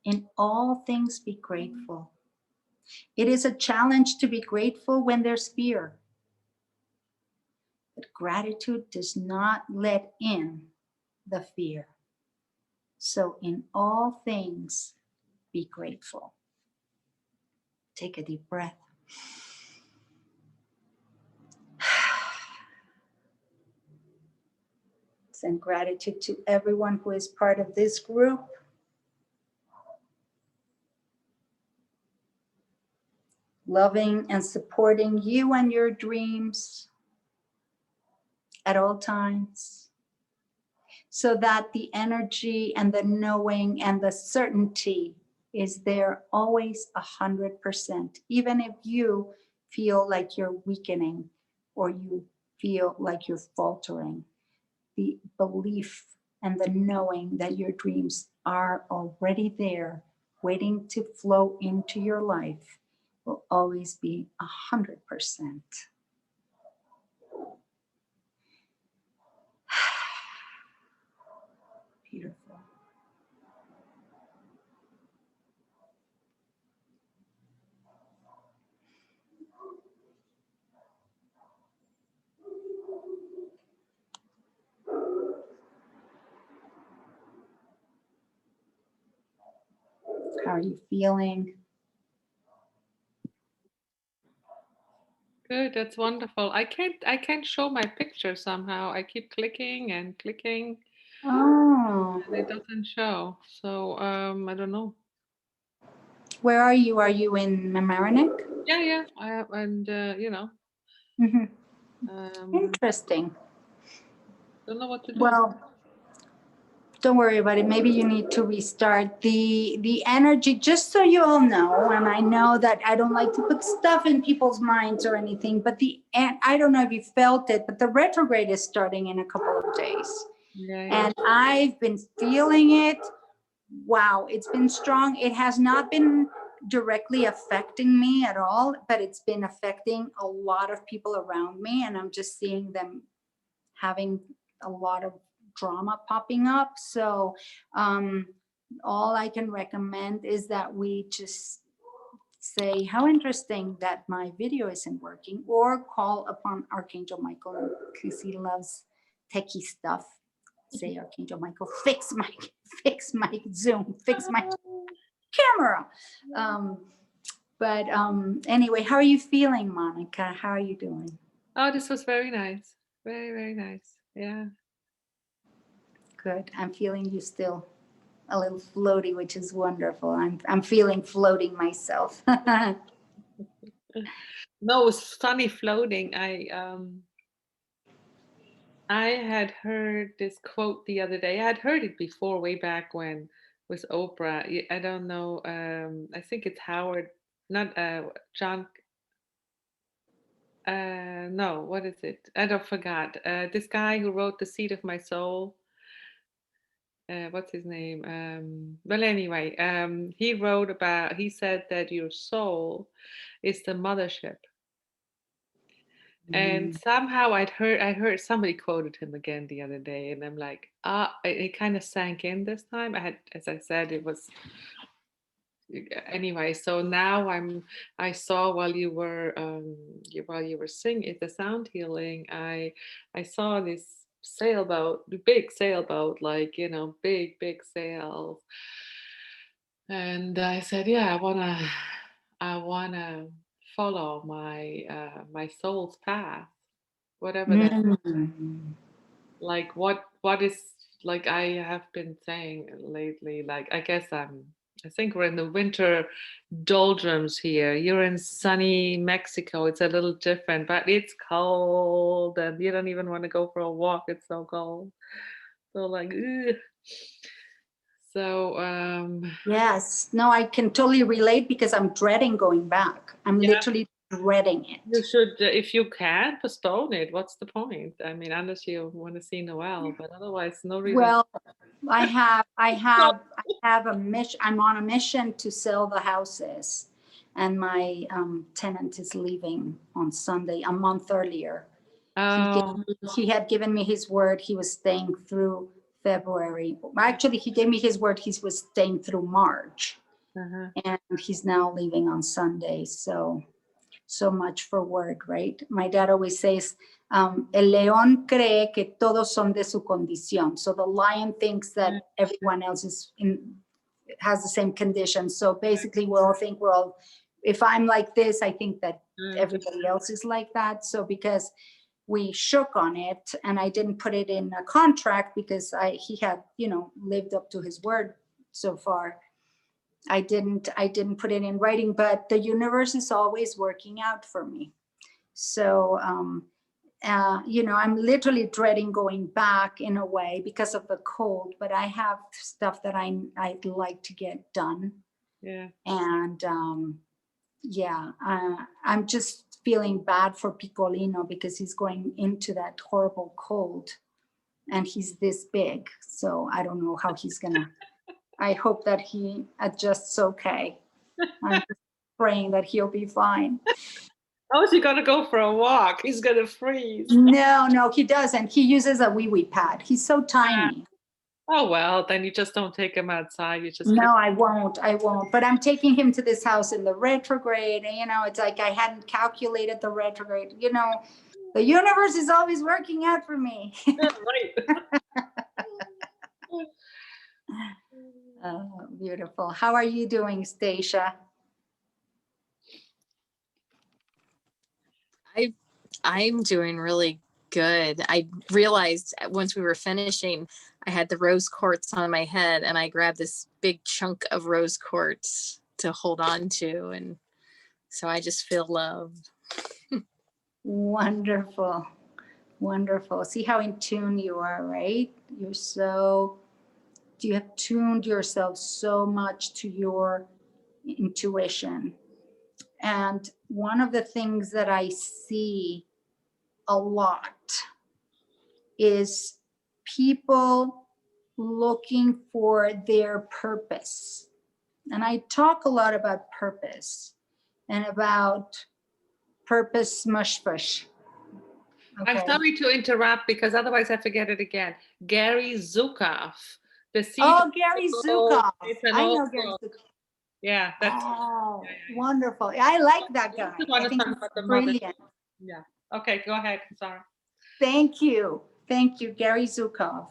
In all things, be grateful. It is a challenge to be grateful when there's fear. But gratitude does not let in the fear. So in all things, be grateful. Take a deep breath. Send gratitude to everyone who is part of this group. Loving and supporting you and your dreams at all times, so that the energy and the knowing and the certainty is there always 100%. Even if you feel like you're weakening or you feel like you're faltering, the belief and the knowing that your dreams are already there, waiting to flow into your life, will always be 100%. Beautiful. How are you feeling? Good, that's wonderful. I can't show my picture somehow. I keep clicking and clicking Oh, and it doesn't show. So I don't know. where are you? Are you in Mamaroneck? Yeah. And Mhm. um Interesting. don't know what to do. Well, Don't worry about it. Maybe you need to restart the energy, just so you all know. And I know that I don't like to put stuff in people's minds or anything, but and I don't know if you felt it, but the retrograde is starting in a couple of days. Yeah, yeah. And I've been feeling it. Wow, it's been strong. It has not been directly affecting me at all, but it's been affecting a lot of people around me. And I'm just seeing them having a lot of drama popping up. So all I can recommend is that we just say, how interesting that my video isn't working, or call upon Archangel Michael because he loves techie stuff. Say, Archangel Michael, fix my Zoom, fix my camera. But anyway, how are you feeling, Monica? How are you doing? Oh, this was very nice. Very, very nice. Yeah. Good. I'm feeling you still a little floaty, which is wonderful. I'm feeling floating myself. No, it was funny floating. I had heard this quote the other day. I had heard it before, way back when, with Oprah. I don't know. I think it's Howard, not John. No, what is it? I don't forgot. This guy who wrote "The Seed of My Soul." What's his name? Well, anyway, he wrote about. He said that your soul is the mothership. And somehow I heard somebody quoted him again the other day, and I'm like, it kind of sank in this time. I had, as I said, it was anyway. So now I saw while you were singing the sound healing, I saw this sailboat, the big sailboat, like, big sails. And I said, yeah, I wanna follow my soul's path, whatever that, Mm. like, what is, like I have been saying lately, like, I think we're in the winter doldrums here. You're in sunny Mexico. It's a little different, but it's cold and you don't even want to go for a walk. It's so cold. So, like, ugh. So Yes. No, I can totally relate because I'm dreading going back. I'm yeah, literally dreading you it. should, if you can, postpone it. What's the point? I mean, unless you want to see Noel, but otherwise, no reason. Well, I have a mission. I'm on a mission to sell the houses, and my tenant is leaving on Sunday, a month earlier. Oh, He had given me his word he was staying through February. Actually, he gave me his word he was staying through March, uh-huh. and he's now leaving on Sunday. So much for word, right? My dad always says, el león cree que todos son de su condición. So the lion thinks that everyone else has the same condition. So basically if I'm like this, I think that everybody else is like that. So because we shook on it and I didn't put it in a contract because he had, lived up to his word so far. I didn't put it in writing, but the universe is always working out for me. So, I'm literally dreading going back in a way because of the cold, but I have stuff that I'd like to get done. Yeah. And I'm just feeling bad for Piccolino because he's going into that horrible cold and he's this big. So I don't know how he's gonna, I hope that he adjusts okay. I'm just praying that he'll be fine. How is he gonna go for a walk? He's gonna freeze. No, he doesn't. He uses a wee pad. He's so tiny. Oh well, then you just don't take him outside. You just keep. No, I won't. But I'm taking him to this house in the retrograde. And, it's like I hadn't calculated the retrograde. The universe is always working out for me. Right. Oh, beautiful. How are you doing, Stacia? I'm doing really good. I realized once we were finishing, I had the rose quartz on my head and I grabbed this big chunk of rose quartz to hold on to. And so I just feel love. Wonderful. Wonderful. See how in tune you are, right? You're so You have tuned yourself so much to your intuition. And one of the things that I see a lot is people looking for their purpose. And I talk a lot about purpose and about purpose mush push. I'm Okay. sorry to interrupt because otherwise I forget it again. Gary Zukav, the seed. Oh, Gary Zukov. It's an I old know Gary book. Zukov. Yeah, that's Oh, yeah. wonderful. I like that guy. I want I to think talk he's about the mother. brilliant. Yeah. Okay, go ahead. Sorry. Thank you. Thank you, Gary Zukov.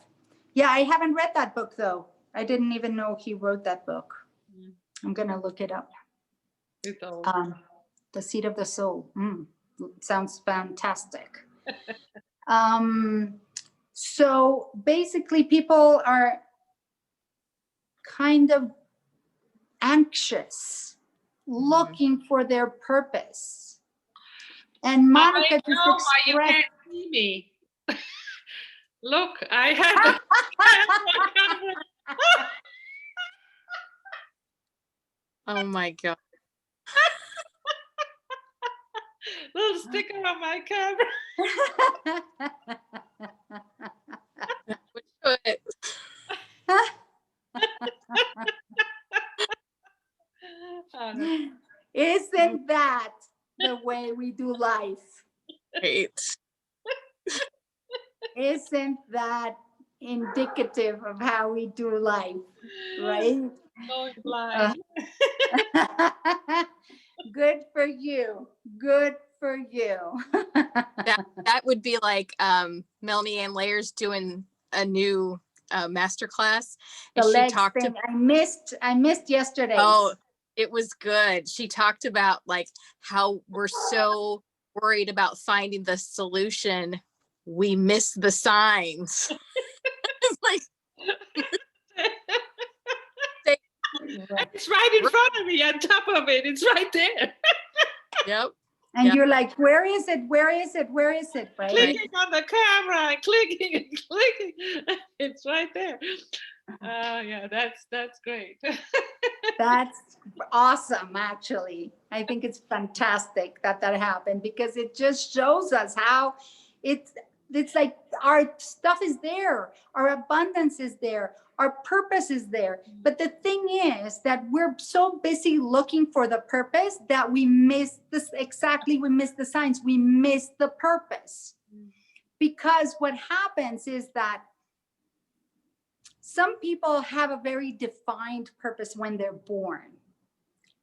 Yeah, I haven't read that book though. I didn't even know he wrote that book. Mm. I'm gonna look it up. It's old. The Seed of the Soul. Sounds fantastic. So basically people are kind of anxious, looking for their purpose. And Monica I just know why you expressed. can't see me. Look, I have a camera. Oh my God. Little sticker on my camera. Show it. Oh, no. Isn't that the way we do life? Right. Isn't that indicative of how we do life, right? Going blind. Good for you. Good for you. That would be like Melanie Ann Layers doing a new masterclass. The And she legs talked thing. to, I missed yesterday. oh, it was good. She talked about like how we're so worried about finding the solution, we miss the signs. It's like It's right in front of me, on top of it. It's right there. yep. And Yeah. you're like, where is it? Where is it? Where is it? Right? Clicking on the camera and clicking and clicking. It's right there. Yeah, that's great. That's awesome, actually. I think it's fantastic that that happened because it just shows us how it's like our stuff is there, our abundance is there, our purpose is there. But the thing is that we're so busy looking for the purpose that we miss this exactly. We miss the signs. We miss the purpose. Because what happens is that some people have a very defined purpose when they're born.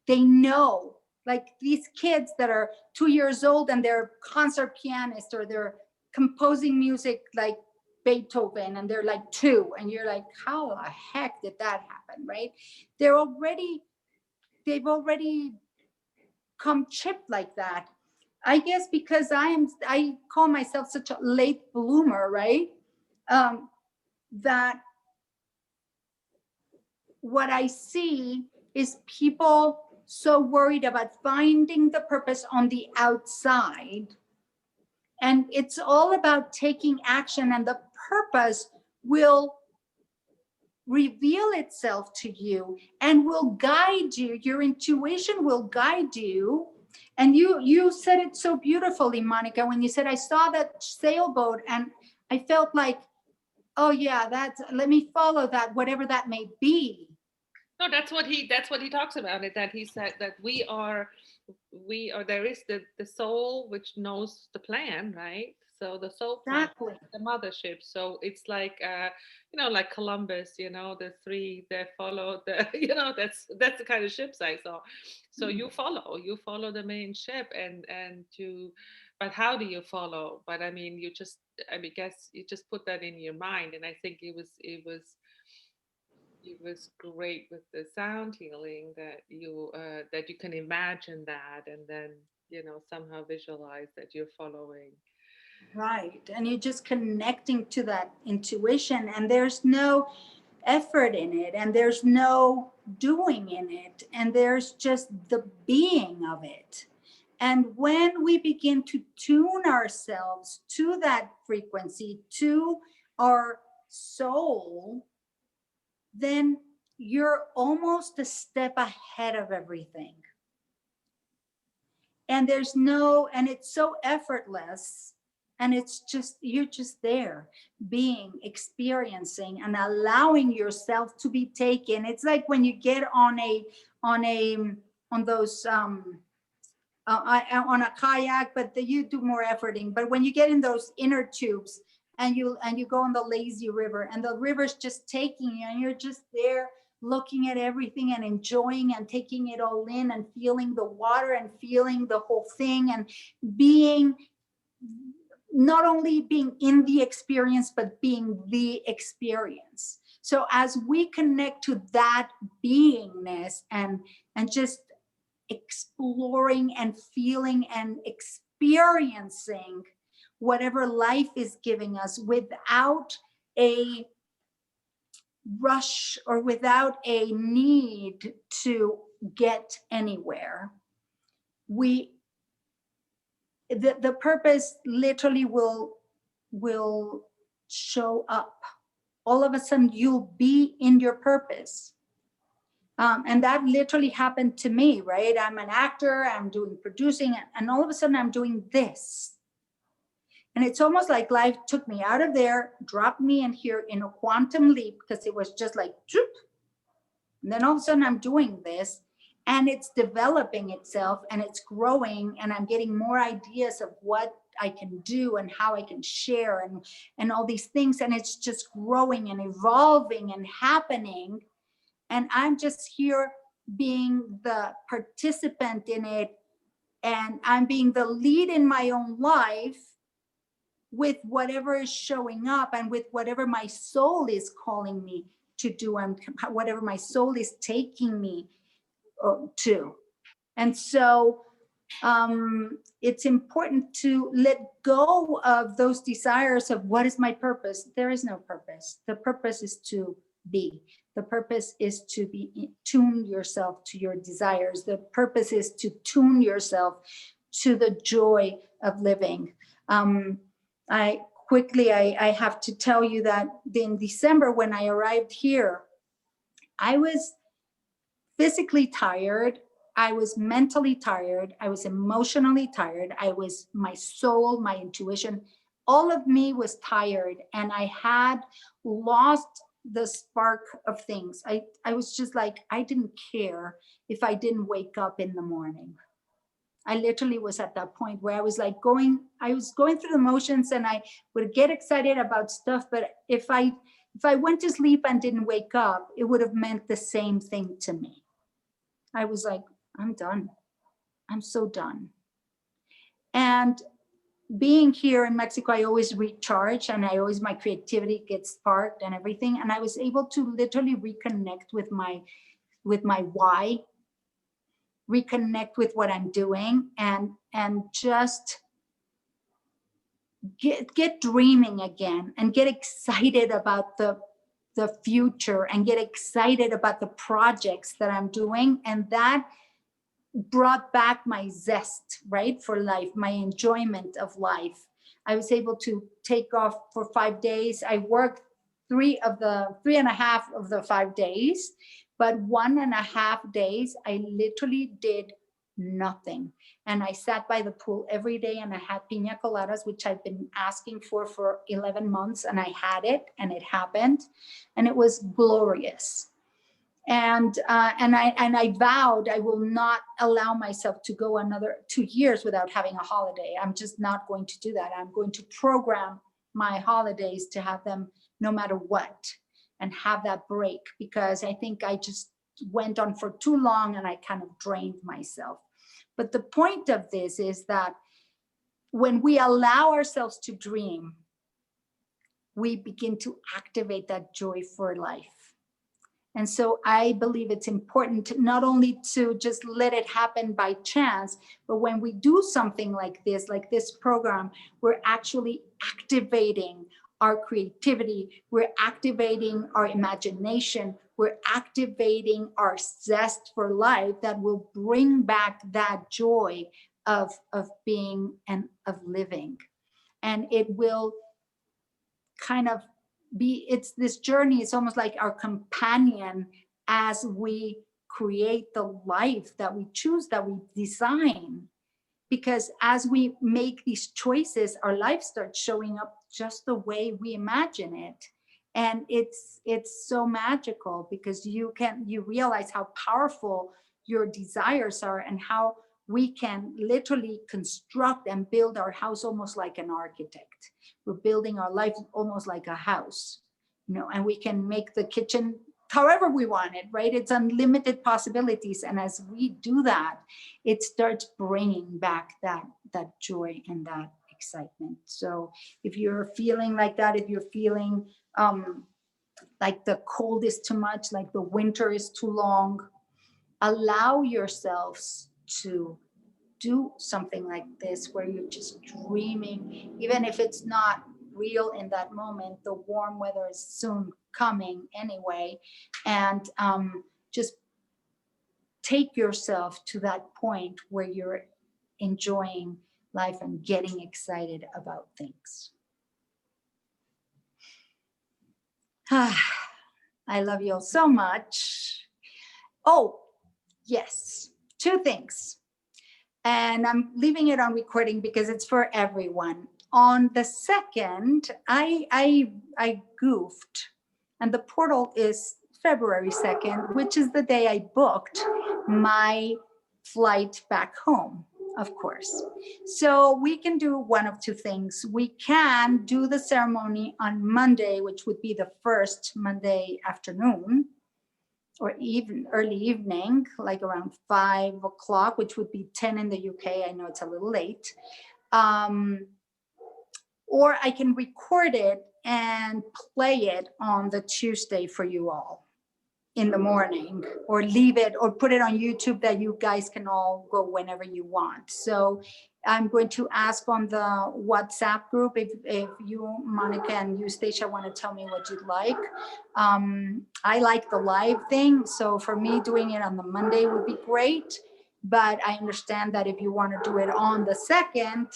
They know, like these kids that are 2 years old and they're concert pianists or they're composing music like Beethoven and they're like 2 and you're like, how the heck did that happen, right? They've already come chipped like that. I guess because I call myself such a late bloomer, right? That what I see is people so worried about finding the purpose on the outside. And it's all about taking action, and the purpose will reveal itself to you and will guide you. Your intuition will guide you. And you said it so beautifully, Monica, when you said, I saw that sailboat and I felt like, oh yeah, let me follow that, whatever that may be. No, that's what he talks about it, that he said that we are there is the soul which knows the plan, right? So the soul plan, Exactly. the mothership. So it's like like Columbus, the three that follow the that's the kind of ships I saw. So you follow the main ship and but how do you follow? But I mean guess you just put that in your mind, and I think it was great with the sound healing that you can imagine that and then somehow visualize that you're following. Right. And you're just connecting to that intuition, and there's no effort in it, and there's no doing in it, and there's just the being of it. And when we begin to tune ourselves to that frequency, to our soul, then you're almost a step ahead of everything. And and it's so effortless. And it's just, you're just there being, experiencing, and allowing yourself to be taken. It's like when you get on those, on a kayak, but you do more efforting. But when you get in those inner tubes and you go on the lazy river, and the river's just taking you, and you're just there looking at everything and enjoying and taking it all in and feeling the water and feeling the whole thing and being, not only being in the experience, but being the experience. So as we connect to that beingness and just exploring and feeling and experiencing whatever life is giving us without a rush or without a need to get anywhere, the purpose literally will show up. All of a sudden you'll be in your purpose. And that literally happened to me, right? I'm an actor, I'm doing producing, and all of a sudden I'm doing this. And it's almost like life took me out of there, dropped me in here in a quantum leap, because it was just like, zoop. And then all of a sudden I'm doing this, and it's developing itself and it's growing, and I'm getting more ideas of what I can do and how I can share and all these things. And it's just growing and evolving and happening. And I'm just here being the participant in it. And I'm being the lead in my own life with whatever is showing up and with whatever my soul is calling me to do and whatever my soul is taking me to. And so it's important to let go of those desires of what is my purpose. There is no purpose. The purpose is to be. The purpose is to tune yourself to your desires. The purpose is to tune yourself to the joy of living. I have to tell you that in December, when I arrived here, I was physically tired. I was mentally tired. I was emotionally tired. My soul, my intuition, all of me was tired, and I had lost the spark of things. I was just like, I didn't care if I didn't wake up in the morning. I literally was at that point where I was going through the motions, and I would get excited about stuff. But if I went to sleep and didn't wake up, it would have meant the same thing to me. I was like, I'm done. I'm so done. And being here in Mexico, I always recharge, and my creativity gets sparked and everything. And I was able to literally reconnect with my why, reconnect with what I'm doing, and just get dreaming again, and get excited about the future, and get excited about the projects that I'm doing. And that brought back my zest, right, for life, my enjoyment of life. I was able to take off for 5 days. I worked 3.5 of the 5 days, but 1.5 days, I literally did nothing. And I sat by the pool every day, and I had piña coladas, which I've been asking for 11 months, and I had it, and it happened, and it was glorious. And I vowed I will not allow myself to go another 2 years without having a holiday. I'm just not going to do that. I'm going to program my holidays to have them no matter what, and have that break, because I think I just went on for too long and I kind of drained myself. But the point of this is that when we allow ourselves to dream, we begin to activate that joy for life. And so I believe it's important to not only to just let it happen by chance, but when we do something like this program, we're actually activating our creativity, we're activating our imagination, we're activating our zest for life that will bring back that joy of being and of living. And it will kind of it's this journey. It's almost like our companion as we create the life that we choose, that we design. Because as we make these choices, our life starts showing up just the way we imagine it. And it's so magical, because you realize how powerful your desires are, and how we can literally construct and build our house almost like an architect. We're building our life almost like a house, and we can make the kitchen however we want it, right? It's unlimited possibilities. And as we do that, it starts bringing back that joy and that excitement. So if you're feeling like that, if you're feeling like the cold is too much, like the winter is too long, allow yourselves to do something like this, where you're just dreaming, even if it's not real in that moment. The warm weather is soon coming anyway, and just take yourself to that point where you're enjoying life and getting excited about things. I love you all so much. Oh, yes, 2 things. And I'm leaving it on recording because it's for everyone. On the 2nd, I goofed, and the portal is February 2nd, which is the day I booked my flight back home, of course. So we can do one of 2 things. We can do the ceremony on Monday, which would be the first Monday afternoon, or even early evening, like around 5 o'clock, which would be 10 in the UK. I know it's a little late. Or I can record it and play it on the Tuesday for you all in the morning, or leave it or put it on YouTube, that you guys can all go whenever you want. So I'm going to ask on the WhatsApp group if you, Monica, and you, Stacia, want to tell me what you'd like. I like the live thing, so for me, doing it on the Monday would be great. But I understand that if you want to do it on the 2nd,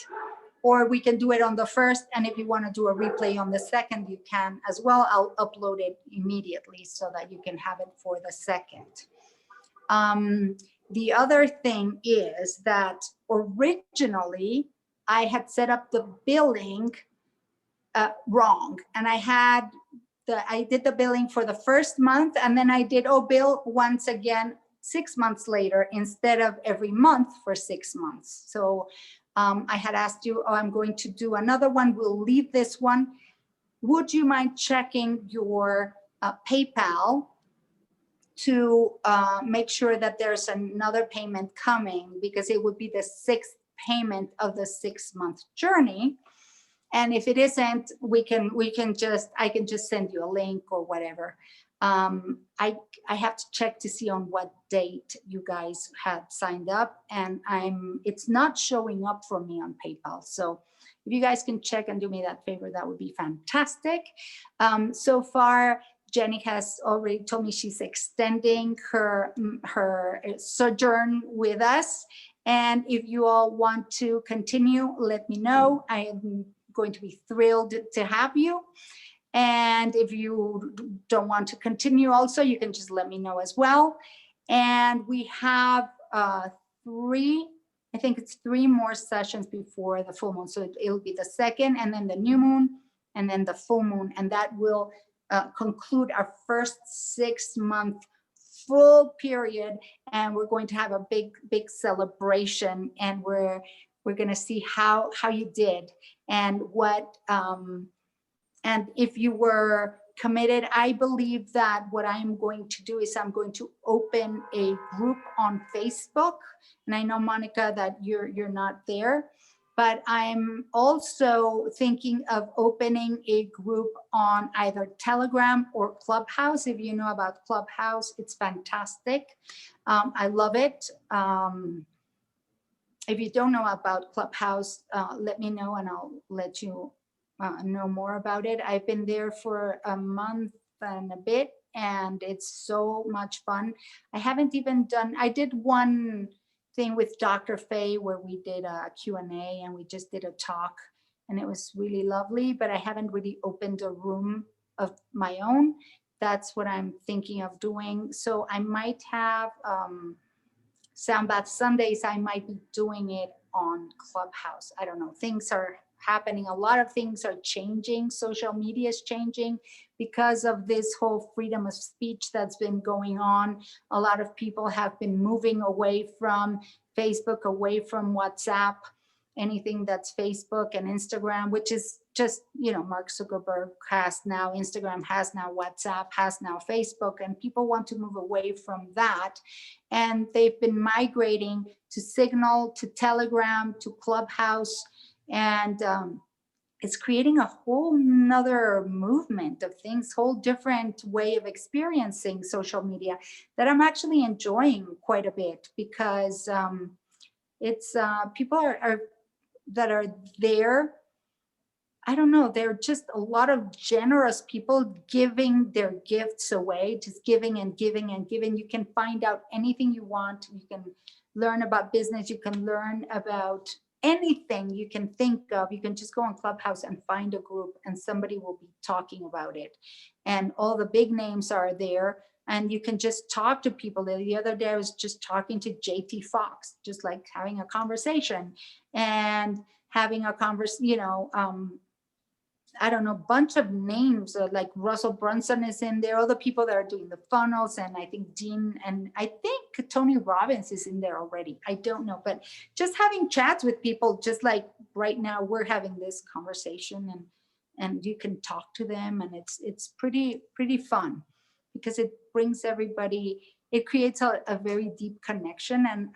or we can do it on the 1st, and if you want to do a replay on the 2nd, you can as well. I'll upload it immediately so that you can have it for the 2nd. The other thing is that originally I had set up the billing wrong, and I did the billing for the 1st month, and then I did bill once again 6 months later instead of every month for 6 months. So I had asked you, I'm going to do another one. We'll leave this one. Would you mind checking your PayPal to make sure that there's another payment coming, because it would be the 6th payment of the 6-month journey. And if it isn't, I can just send you a link or whatever. I have to check to see on what date you guys had signed up, and it's not showing up for me on PayPal. So if you guys can check and do me that favor, that would be fantastic. So far, Jenny has already told me she's extending her sojourn with us. And if you all want to continue, let me know. I am going to be thrilled to have you. And if you don't want to continue also, you can just let me know as well. And we have 3 more sessions before the full moon. So it'll be the 2nd, and then the new moon, and then the full moon. And that will conclude our first 6-month full period. And we're going to have a big celebration, and we're going to see how you did, and what and if you were committed. I believe that what I'm going to do is I'm going to open a group on Facebook. And I know, Monica, that you're not there, but I'm also thinking of opening a group on either Telegram or Clubhouse. If you know about Clubhouse, it's fantastic. I love it. If you don't know about Clubhouse, let me know and I'll let you know more about it. I've been there for a month and a bit, and it's so much fun. I did one thing with Dr. Faye where we did a Q&A, and we just did a talk, and it was really lovely, but I haven't really opened a room my own. That's what I'm thinking of doing. So I might have Sound Bath Sundays. I might be doing it on Clubhouse. I don't know. Things are happening. A lot of things are changing. Social media is changing because of this whole freedom of speech that's been going on. A lot of people have been moving away from Facebook, away from WhatsApp, anything that's Facebook and Instagram, which is just, Mark Zuckerberg has now Instagram, has now WhatsApp, has now Facebook, and people want to move away from that. And they've been migrating to Signal, to Telegram, to Clubhouse, and it's creating a whole nother movement of things, whole different way of experiencing social media that I'm actually enjoying quite a bit, because it's people are that are there. I don't know, they're just a lot of generous people giving their gifts away, just giving and giving and giving. You can find out anything you want. You can learn about business. You can learn about anything you can think of. You can just go on Clubhouse and find a group, and somebody will be talking about it. And all the big names are there, and you can just talk to people. The other day I was just talking to JT Fox, just like having a conversation and having a conversation, I don't know, bunch of names, like Russell Brunson is in there, all the people that are doing the funnels, and I think Dean, and I think Tony Robbins is in there already. I don't know, but just having chats with people, just like right now we're having this conversation, and you can talk to them, and it's pretty fun, because it brings everybody, it creates a very deep connection. And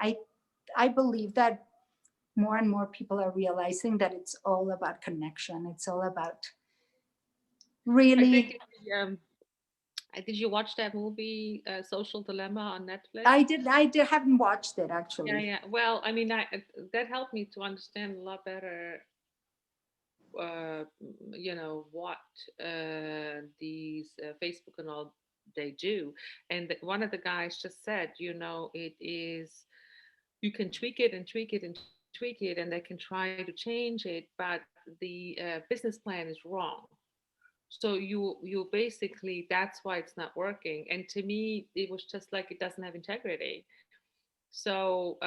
I believe that more and more people are realizing that it's all about connection. It's all about I think really. did you watch that movie Social Dilemma on Netflix? I haven't watched it Yeah, actually. yeah. Well, I mean, that helped me to understand a lot better, uh, what these Facebook and all they do. And one of the guys just said, it is, you can tweak it and tweak it and tweak it, and they can try to change it, but the business plan is wrong. So you basically, that's why it's not working. And to me, it was just like it doesn't have integrity. So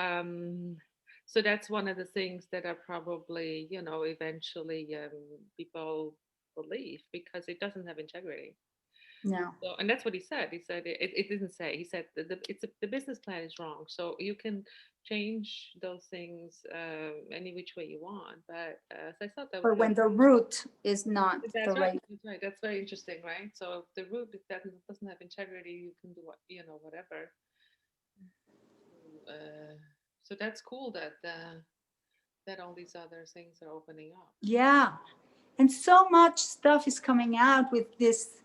so that's one of the things that are probably, eventually people believe, because it doesn't have integrity. No. So, and that's what he said. He said it didn't say. He said the business plan is wrong. So you can change those things any which way you want. But so I thought that was But when the root is not the that's right. right. That's right. That's very interesting, right? So if the root, if that doesn't have integrity, you can do what, whatever. Uh, so that's cool that that all these other things are opening up. Yeah, and so much stuff is coming out with this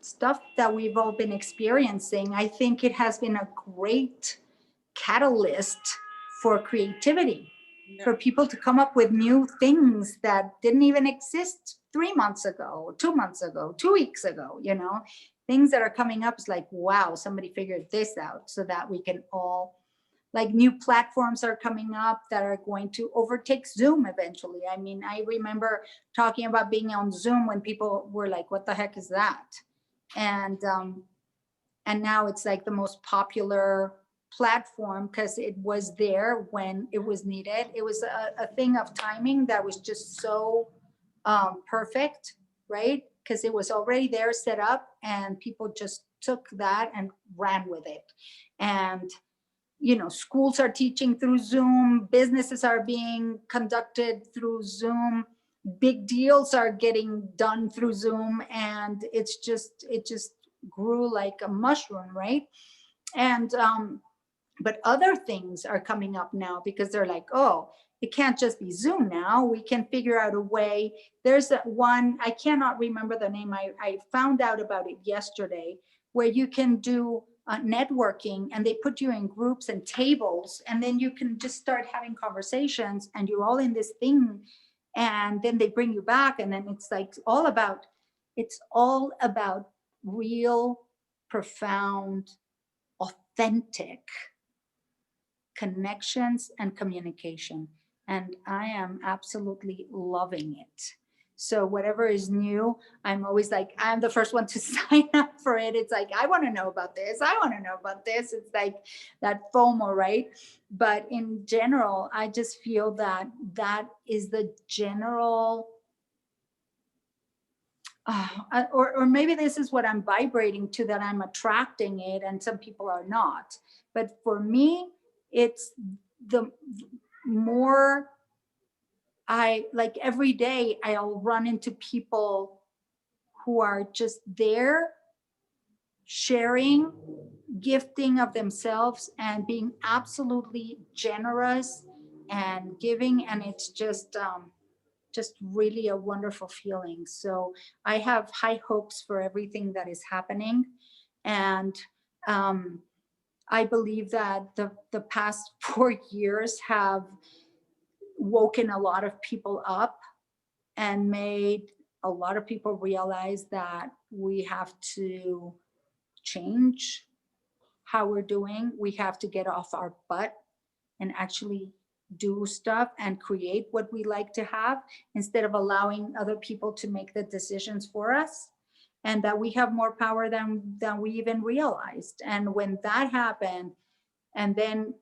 stuff that we've all been experiencing. I think it has been a great catalyst for creativity, Yeah. for people to come up with new things that didn't even exist 3 months ago, 2 months ago, 2 weeks ago. Things that are coming up is like, wow, somebody figured this out, so that we can all, like, new platforms are coming up that are going to overtake Zoom eventually. I mean, I remember talking about being on Zoom when people were like, what the heck is that? And now it's like the most popular platform, because it was there when it was needed. It was a thing of timing that was just so perfect, right? Because it was already there, set up, and people just took that and ran with it. And schools are teaching through Zoom, businesses are being conducted through Zoom, big deals are getting done through Zoom, and it just grew like a mushroom, right? And but other things are coming up now, because they're like, oh, it can't just be Zoom now. We can figure out a way. There's that one, I cannot remember the name. I found out about it yesterday, where you can do networking, and they put you in groups and tables, and then you can just start having conversations, and you're all in this thing, and then they bring you back, and then it's all about real, profound, authentic connections and communication. And I am absolutely loving it. So whatever is new, I'm always like, I'm the first one to sign up for it. It's like, I want to know about this. I want to know about this. It's like that FOMO, right? But in general, I just feel that that is the general, or maybe this is what I'm vibrating to, that I'm attracting it and some people are not. But for me, it's the more I like, every day I'll run into people who are just there sharing, gifting of themselves and being absolutely generous and giving. And it's just really a wonderful feeling. So I have high hopes for everything that is happening. And I believe that the past 4 years have woken a lot of people up and made a lot of people realize that we have to change how we're doing. We have to get off our butt and actually do stuff and create what we like to have, instead of allowing other people to make the decisions for us, and that we have more power than we even realized. And when that happened, and then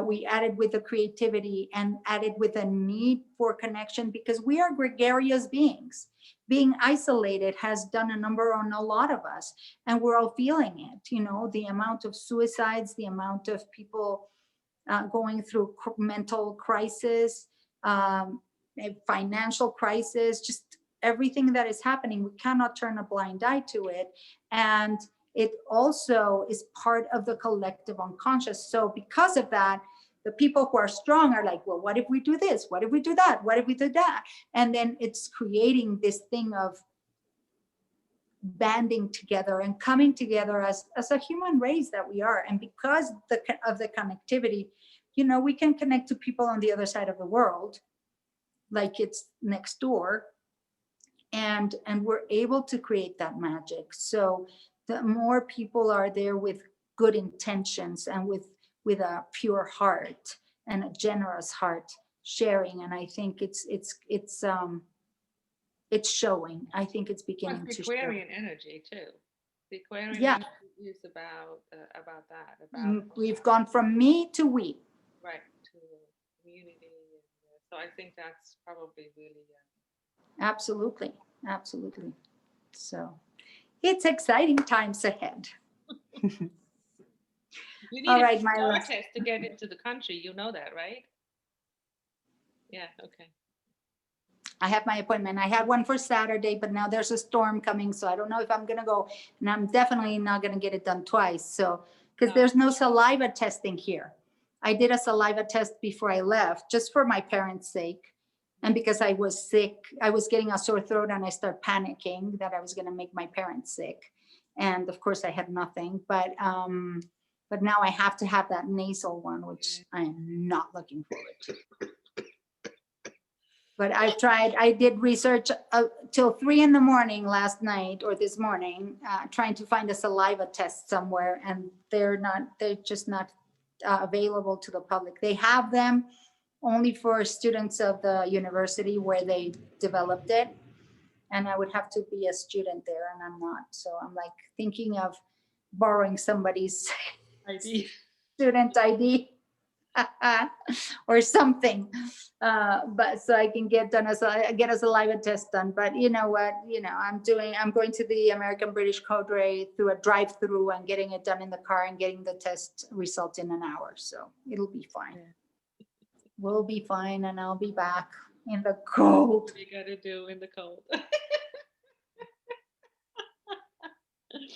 we added with the creativity and added with a need for connection, because we are gregarious beings. Being isolated has done a number on a lot of us, and we're all feeling it. You know, the amount of suicides, the amount of people going through mental crisis, a financial crisis, just everything that is happening. We cannot turn a blind eye to it. And it also is part of the collective unconscious. So because of that, the people who are strong are like, well, what if we do this? What if we do that? What if we do that? And then it's creating this thing of banding together and coming together as a human race that we are. And because of the connectivity, you know, we can connect to people on the other side of the world, like it's next door, and we're able to create that magic. So the more people are there with good intentions and with a pure heart and a generous heart sharing, and I think it's showing. I think it's beginning What's to the show. Aquarian energy too? The Aquarian Yeah. energy is about that, about We've gone from me to we. right to community. So I think that's probably really Absolutely. Absolutely. So it's exciting times ahead. you need All a right, my PCR love. test to get into the country. You know that, right? Yeah. Okay. I have my appointment. I had one for Saturday, but now there's a storm coming, so I don't know if I'm gonna go. And I'm definitely not gonna get it done twice. So, because there's no saliva testing here. I did a saliva test before I left, just for my parents' sake. And because I was sick, I was getting a sore throat and I started panicking that I was gonna make my parents sick. And of course I had nothing, but now I have to have that nasal one, which I am not looking forward to. But I've tried, I did research till 3 a.m. last night or this morning, trying to find a saliva test somewhere, and they're just not available to the public. They have them only for students of the university where they developed it. And I would have to be a student there, and I'm not. So I'm like thinking of borrowing somebody's ID. student ID. Or something, but so I can get a saliva test done. But you know what, I'm going to the American British Code through a drive-through and getting it done in the car and getting the test result in an hour, so it'll be fine. We'll be fine, and I'll be back in the cold. What do you gotta do in the cold?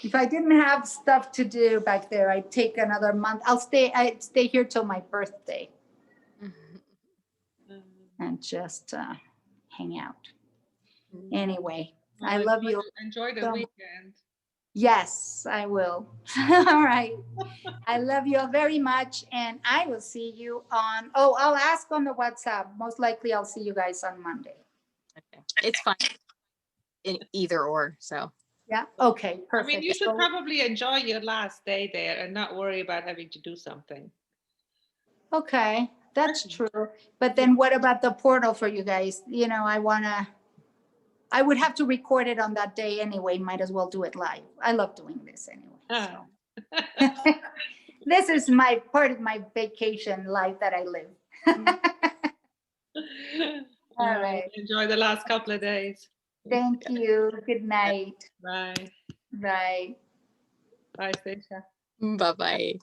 If I didn't have stuff to do back there, I'd take another month. I'd stay here till my birthday and just hang out. Anyway, I love you. Enjoy the so- weekend. Yes, I will. All right. I love you all very much. And I will see you I'll ask on the WhatsApp. Most likely I'll see you guys on Monday. Okay. It's fine in either or. So Yeah. Okay. I Perfect. mean, you should So- probably enjoy your last day there and not worry about having to do something. Okay. That's true. But then what about the portal for you guys? I would have to record it on that day anyway. Might as well do it live. I love doing this anyway. Ah. So. This is my part of my vacation life that I live. All right. Enjoy the last couple of days. Thank you. Good night. Bye. Bye. Bye, Stacia. Bye-bye.